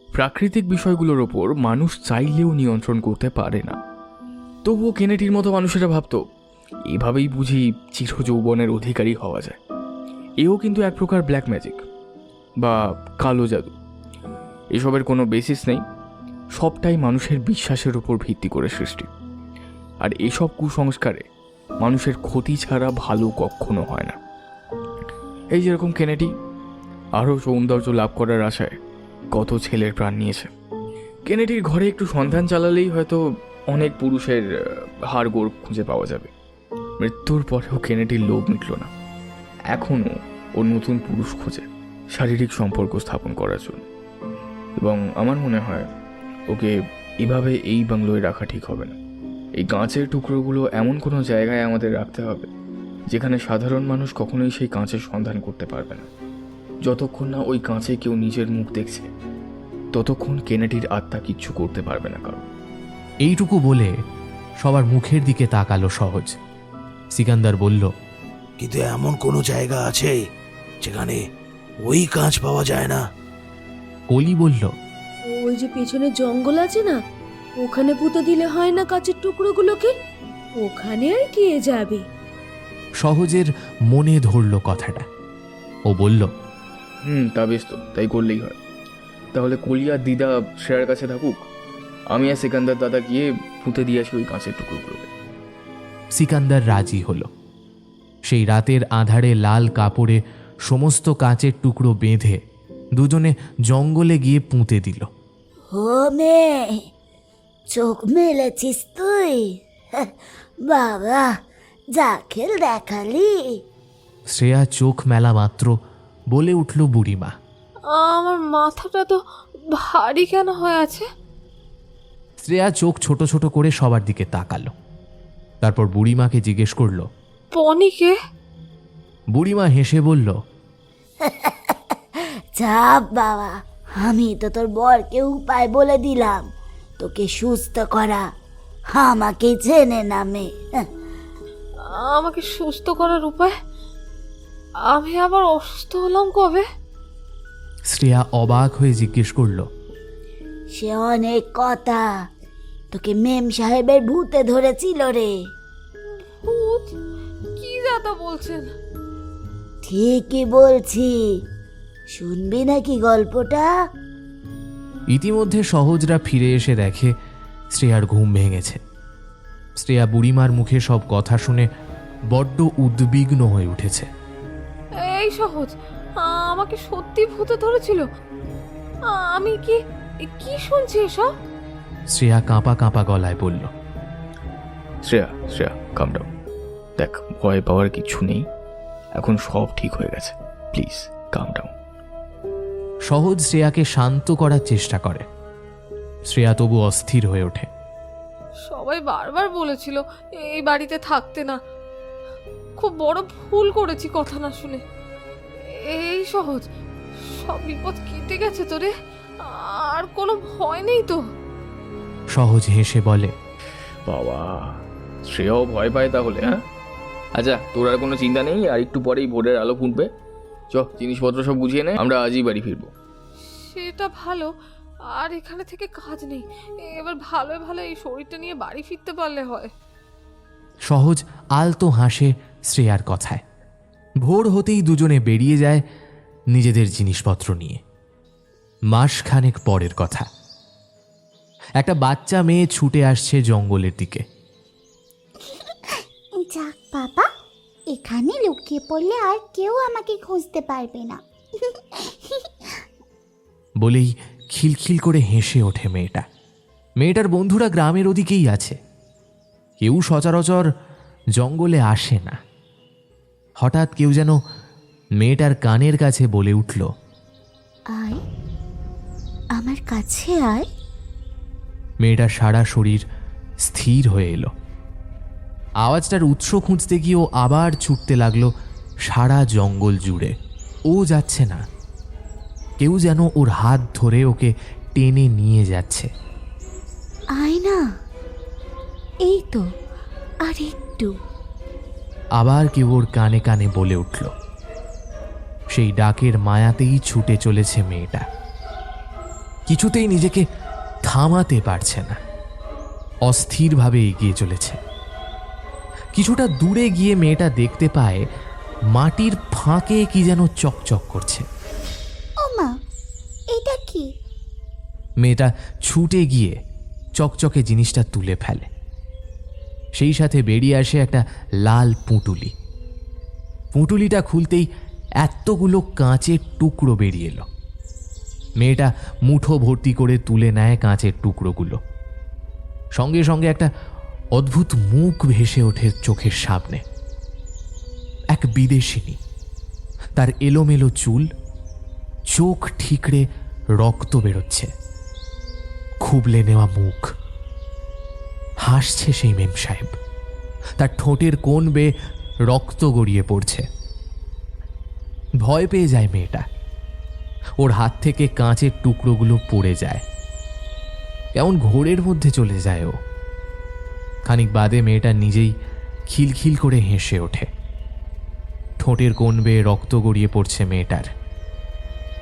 প্রাকৃতিক বিষয়গুলোর ওপর মানুষ চাইলেও নিয়ন্ত্রণ করতে পারে না। তবুও কেনেডির মতো মানুষেরা ভাবত এভাবেই বুঝি চিরযৌবনের অধিকারী হওয়া যায়। এও কিন্তু এক প্রকার ব্ল্যাক ম্যাজিক বা কালো জাদু। এসবের কোনো বেসিস নেই, সবটাই মানুষের বিশ্বাসের উপর ভিত্তি করে সৃষ্টি। আর এসব কুসংস্কারে মানুষের ক্ষতি ছাড়া ভালো কখনো হয় না। এই যেরকম কেনেডি আরও সৌন্দর্য লাভ করার আশায় কত ছেলের প্রাণ নিয়েছে। কেনেডির ঘরে একটু সন্ধান চালালেই হয়তো অনেক পুরুষের হাড়গোড় খুঁজে পাওয়া যাবে। মৃত্যুর পরেও কেনেডির লোভ মিটল না। এখনও ও নতুন পুরুষ খোঁজে শারীরিক সম্পর্ক স্থাপন করার জন্য। এবং আমার মনে হয় ওকে এভাবে এই বাংলোয় রাখা ঠিক হবে না। এই কাঁচের টুকরোগুলো এমন কোনো জায়গায় আমাদের রাখতে হবে যেখানে সাধারণ মানুষ কখনোই সেই কাঁচের সন্ধান করতে পারবে না। যতক্ষণ না ওই কাঁচে কেউ নিজের মুখ দেখছে ততক্ষণ কেনেডির আত্মা কিচ্ছু করতে পারবে না কারণ। এইটুকু বলে সবার মুখের দিকে তাকালো সহজ। সিকান্দার বলল, কিন্তু এমন কোনো জায়গা আছে যেখানে ওই কাঁচ পাওয়া যায় না? কলি বলল, ওই যে পেছনে জঙ্গল আছে না, ওখানে পুঁতে দিলে হয় না কাঁচের টুকরোগুলোকে? ওখানে আর কে যাবে? সহজের মনে ধরল কথাটা। ও বলল, তা বেশ, তো তাই করলেই হয়। তাহলে কলিয়ার দিদা শ্রেয়ার কাছে থাকুক, আমি আর সিকান্দার দাদা গিয়ে পুঁতে দিয়ে আসি ওই কাঁচের টুকরোগুলোকে। সিকান্দার রাজি হলো। সেই রাতের আঁধারে লাল কাপড়ে সমস্ত কাঁচের টুকরো বেঁধে দুজনে জঙ্গলে গিয়ে পুঁতে দিল। ও মেয়ে, চোখ মেলেছিস তুই? বাবা, যা খেল দেখালি। শ্রেয়া চোখ মেলা মাত্র বলে উঠল বুড়িমা, আমার মাথাটা তো ভারী কেন হয়ে আছে? শ্রেয়া চোখ ছোট ছোট করে সবার দিকে তাকালো। তারপর বুড়িমাকে জিজ্ঞেস করলো, পনিকে? বুড়িমা হেসে বলল, চাপ বাবা, আমি তো তোর বরকে উপায় বলে দিলাম তোকে সুস্থ করা। আমাকে চেনে নামে। আমাকে সুস্থ করার উপায়? আমি আবার অসুস্থ হলাম কবে? শ্রেয়া অবাক হয়ে জিজ্ঞেস করলো, সে অনেক কথা, তোকে মেম সাহেবের ভূতে ধরেছিল রে। ভূত? কি দাদা বলছেন? ঠিকই বলছি, শুনবি নাকি গল্পটা? ইতিমধ্যে সহজরা ফিরে এসে দেখে শ্রেয়ার ঘুম ভেঙেছে। শ্রেয়া বুড়িমার মুখে সব কথা শুনে বড্ড উদ্বিগ্ন হয়ে উঠেছে। এই সহজ, আমাকে সত্যি ভূতে ধরেছিল? আমি কি কি শুনছি এসব? শ্রেয়া কাঁপা কাঁপা গলায় বলল, শ্রেয়া কাম ডাউন। দেখ, ভয় পাওয়ার কিছু নেই, এখন সব ঠিক হয়ে গেছে। Please calm down. সহজ শ্রেয়াকে শান্ত করার চেষ্টা করে। শ্রেয়া তবু অস্থির হয়ে ওঠে। সবাই বারবার বলেছিল এই বাড়িতে থাকতে না। খুব বড় ভুল করেছি কথা না শুনে। এই সহজ, সব বিপদ কেটে গেছে তোরে? আর কোনো ভয় নেই তো? সহজ হেসে বলে, বাবা, শ্রেয়াও ভয় পায় তাহলে? হ্যাঁ, আচ্ছা, তোর আর কোনো চিন্তা নেই। আর একটু পরেই ভোরের আলো ফুটবে। চ, জিনিসপত্র সব গুছিয়ে নে, আমরা আজই বাড়ি ফিরবো। সেটা ভালো, আর এখানে থেকে কাজ নেই। এবার ভালো ভালো এই শরীরটা নিয়ে বাড়ি ফিরতে পারলে হয়। সহজ আলতো হাসে শ্রেয়ার কথায়। ভোর হতেই দুজনে বেরিয়ে যায় নিজেদের জিনিসপত্র নিয়ে। মাসখানেক পরের কথা। একটা বাচ্চা মেয়ে ছুটে আসছে জঙ্গলের দিকে। যাক বাবা, এখানে লুকিয়ে পড়লে আর কেউ আমাকে খুঁজতে পারবে না। বলেই খিলখিল করে হেসে ওঠে মেয়েটা। মেয়েটার বন্ধুরা গ্রামের ওদিকেই আছে। কেউ সচরাচর জঙ্গলে আসে না। হঠাৎ কেউ যেন মেয়েটার কানের কাছে বলে উঠল, আয়, আমার কাছে আয়। মেয়েটার সারা শরীর স্থির হয়ে এলো। আওয়াজটার উৎস খুঁজতে গিয়েও আবার ছুটতে লাগলো সারা জঙ্গল জুড়ে। ও যাচ্ছে না, কেউ যেন ওর হাত ধরে ওকে টেনে নিয়ে যাচ্ছে। আয় না, এই তো আর একটু। আবার কেউ ওর কানে কানে বলে উঠল। সেই ডাকের মায়াতেই ছুটে চলেছে মেয়েটা, কিছুতেই নিজেকে থামাতে পারছে না, অস্থিরভাবে এগিয়ে চলেছে। কিছুটা দূরে গিয়ে মেয়েটা দেখতে পায় মাটির ফাঁকে কি যেন চকচক করছে। ও মা, এটা কি? মেয়েটা ছুটে গিয়ে চকচকে জিনিসটা তুলে ফেলে। সেই সাথে বেরিয়ে আসে একটা লাল পুঁটুলি। পুঁটুলিটা খুলতেই এতগুলো কাঁচের টুকরো বেরিয়ে এলো। মেয়েটা মুঠো ভর্তি করে তুলে নেয় কাঁচের টুকরোগুলো। সঙ্গে সঙ্গে একটা অদ্ভুত মুখ ভেসে ওঠে চোখের সামনে। এক বিদেশিনী, তার এলোমেলো চুল, চোখ ঠিকরে রক্ত বেরোচ্ছে, খুবলে নেওয়া মুখ। হাসছে সেই মেম সাহেব, তার ঠোঁটের কোণ বেয়ে রক্ত গড়িয়ে পড়ছে। ভয় পেয়ে যায় মেয়েটা, ওর হাত থেকে কাঁচের টুকরোগুলো পড়ে যায়, কেমন ঘোরের মধ্যে চলে যায় ও। খানিক বাদে মেয়েটা নিজেই খিলখিল করে হেসে ওঠে। ঠোঁটের কোণ বেয়ে রক্ত গড়িয়ে পড়ছে মেয়েটার,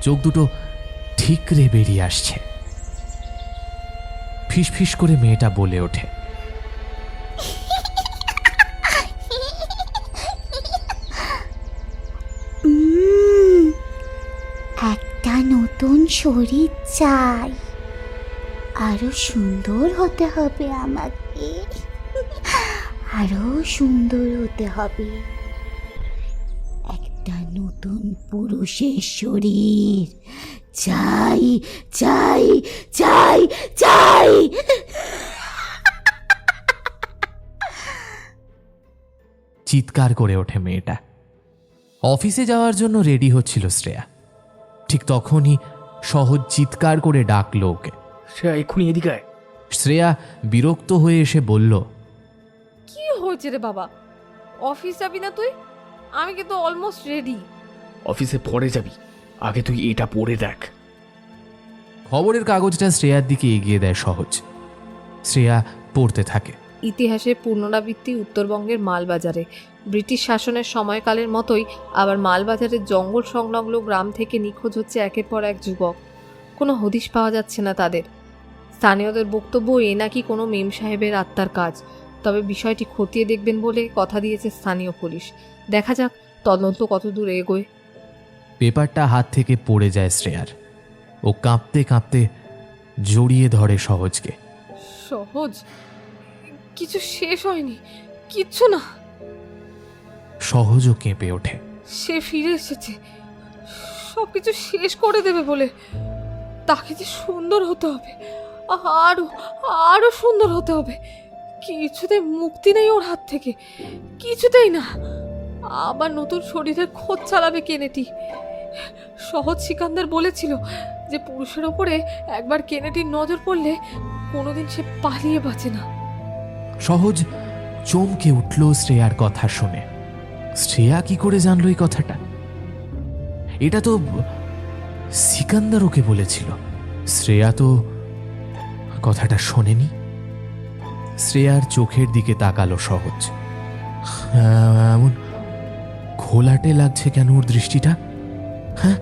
চোখ দুটো ঠিকরে বেরিয়ে আসছে। ফিসফিস করে মেয়েটা বলে ওঠে, একটা নতুন শরীর চাই, আরো সুন্দর হতে হবে আমাকে, আরো সুন্দর হতে হবে। একটা নতুন পুরুষের শরীর চাই, চাই, চাই, চাই। চিৎকার করে ওঠে মেয়েটা। অফিসে যাওয়ার জন্য রেডি হচ্ছিল শ্রেয়া। ঠিক তখনই সহজ চিৎকার করে ডাকলো ওকে। শ্রেয়া, এক্ষুনি এদিকে আয়। শ্রেয়া বিরক্ত হয়ে এসে বলল, কি হয়েছে রে বাবা? অফিস যাবি না তুই? আমি কিন্তু অলমোস্ট রেডি। অফিসে পরে যাবি, আগে তুই এটা পড়ে দেখ। খবরের কাগজটা শ্রেয়ার দিকে এগিয়ে দেয় সহজ। শ্রেয়া পড়তে থাকে। ইতিহাসের পুনরাবৃত্তি উত্তরবঙ্গের মালবাজারে ব্রিটিশ শাসনের সময়কালের মতোই আবার মালবাজারের জঙ্গল সংলগ্ন গ্রাম থেকে নিখোঁজ হচ্ছে একের পর এক যুবক। কোনো হদিশ পাওয়া যাচ্ছে না তাদের। স্থানীয়দের বক্তব্য এ নাকি কোনো মেম সাহেবের আত্মার কাজ, তবে বিষয়টি খতিয়ে দেখবেন বলে কথা দিয়েছে স্থানীয় পুলিশ। দেখা যাক তদন্ত কত দূর এগোয়। পেপারটা হাত থেকে পড়ে যায় শ্রেয়ার। ও কাঁপতে কাঁপতে জড়িয়ে ধরে সহজকে। সহজ, কিছু শেষ হয়নি, কিচ্ছু না। সহজও কেঁপে ওঠে। সে ফিরে এসেছে সবকিছু শেষ করে দেবে বলে। তাকে যে সুন্দর হতে হবে, আরো আরো সুন্দর হতে হবে। কিছুতেই মুক্তি নেই ওর হাত থেকে, কিছুতেই না। আবার নতুন শরীরের খোঁজ চালাবে কেনেটি। সহজ সিকান্দার বলেছিল যে পুরুষের ওপরে একবার কেনেটির নজর পড়লে কোনোদিন সে পালিয়ে বাঁচে না। সহজ চমকে উঠল শ্রেয়ার কথা শুনে। শ্রেয়া কি করে জানলো এই কথাটা? এটা তো সিকান্দার ওকে বলেছিল। শ্রেয়া তো কথাটা শোনেনি। শ্রেয়ার চোখের দিকে তাকালো সহজ। এমন ঘোলাটে লাগছে কেন ওর দৃষ্টিটা? হ্যাঁ,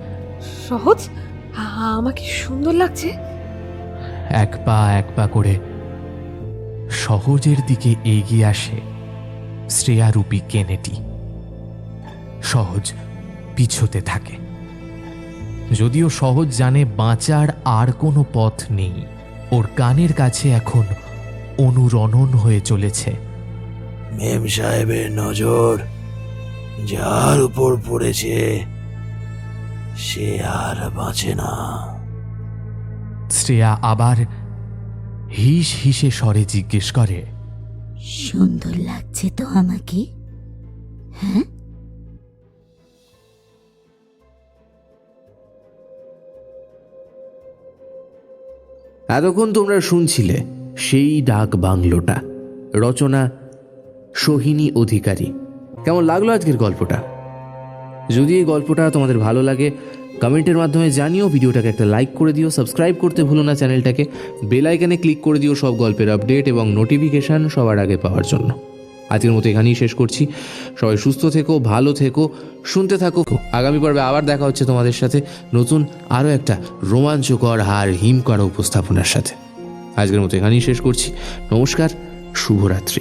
সহজ, আমাকে সুন্দর লাগছে। এক পা করে সহজের দিকে এগিয়ে আসে শ্রেয়ারূপী কেনেটি। সহজ পিছোতে থাকে। যদিও সহজ জানে বাঁচার আর কোনো পথ নেই। ওর কানের কাছে এখন অনুরণন হয়ে চলেছে, মেম সাহেবের নজর যার উপর পড়েছে সে আর বাঁচে না। শ্রেয়া আবার হিস হিসে স্বরে জিজ্ঞেস করে, সুন্দর লাগছে তো আমাকে? হ্যাঁ, এতক্ষণ তোমরা শুনছিলে সেই ডাক বাংলোটা, রচনা সোহিনী অধিকারী। কেমন লাগলো আজকের গল্পটা? যদি এই গল্পটা তোমাদের ভালো লাগে কমেন্টের মাধ্যমে জানিও। ভিডিওটাকে একটা লাইক করে দিও, সাবস্ক্রাইব করতে ভুলো না চ্যানেলটাকে, বেল আইকনে ক্লিক করে দিও সব গল্পের আপডেট এবং নোটিফিকেশান সবার আগে পাওয়ার জন্য। আজকের মতো এখানেই শেষ করছি। সবাই সুস্থ থেকো, ভালো থেকো, শুনতে থাকো। আগামী পর্বে আবার দেখা হচ্ছে তোমাদের সাথে নতুন আরও একটা রোমাঞ্চকর আর হিম করা উপস্থাপনার সাথে। আজকের মতো এখানেই শেষ করছি। নমস্কার, শুভরাত্রি।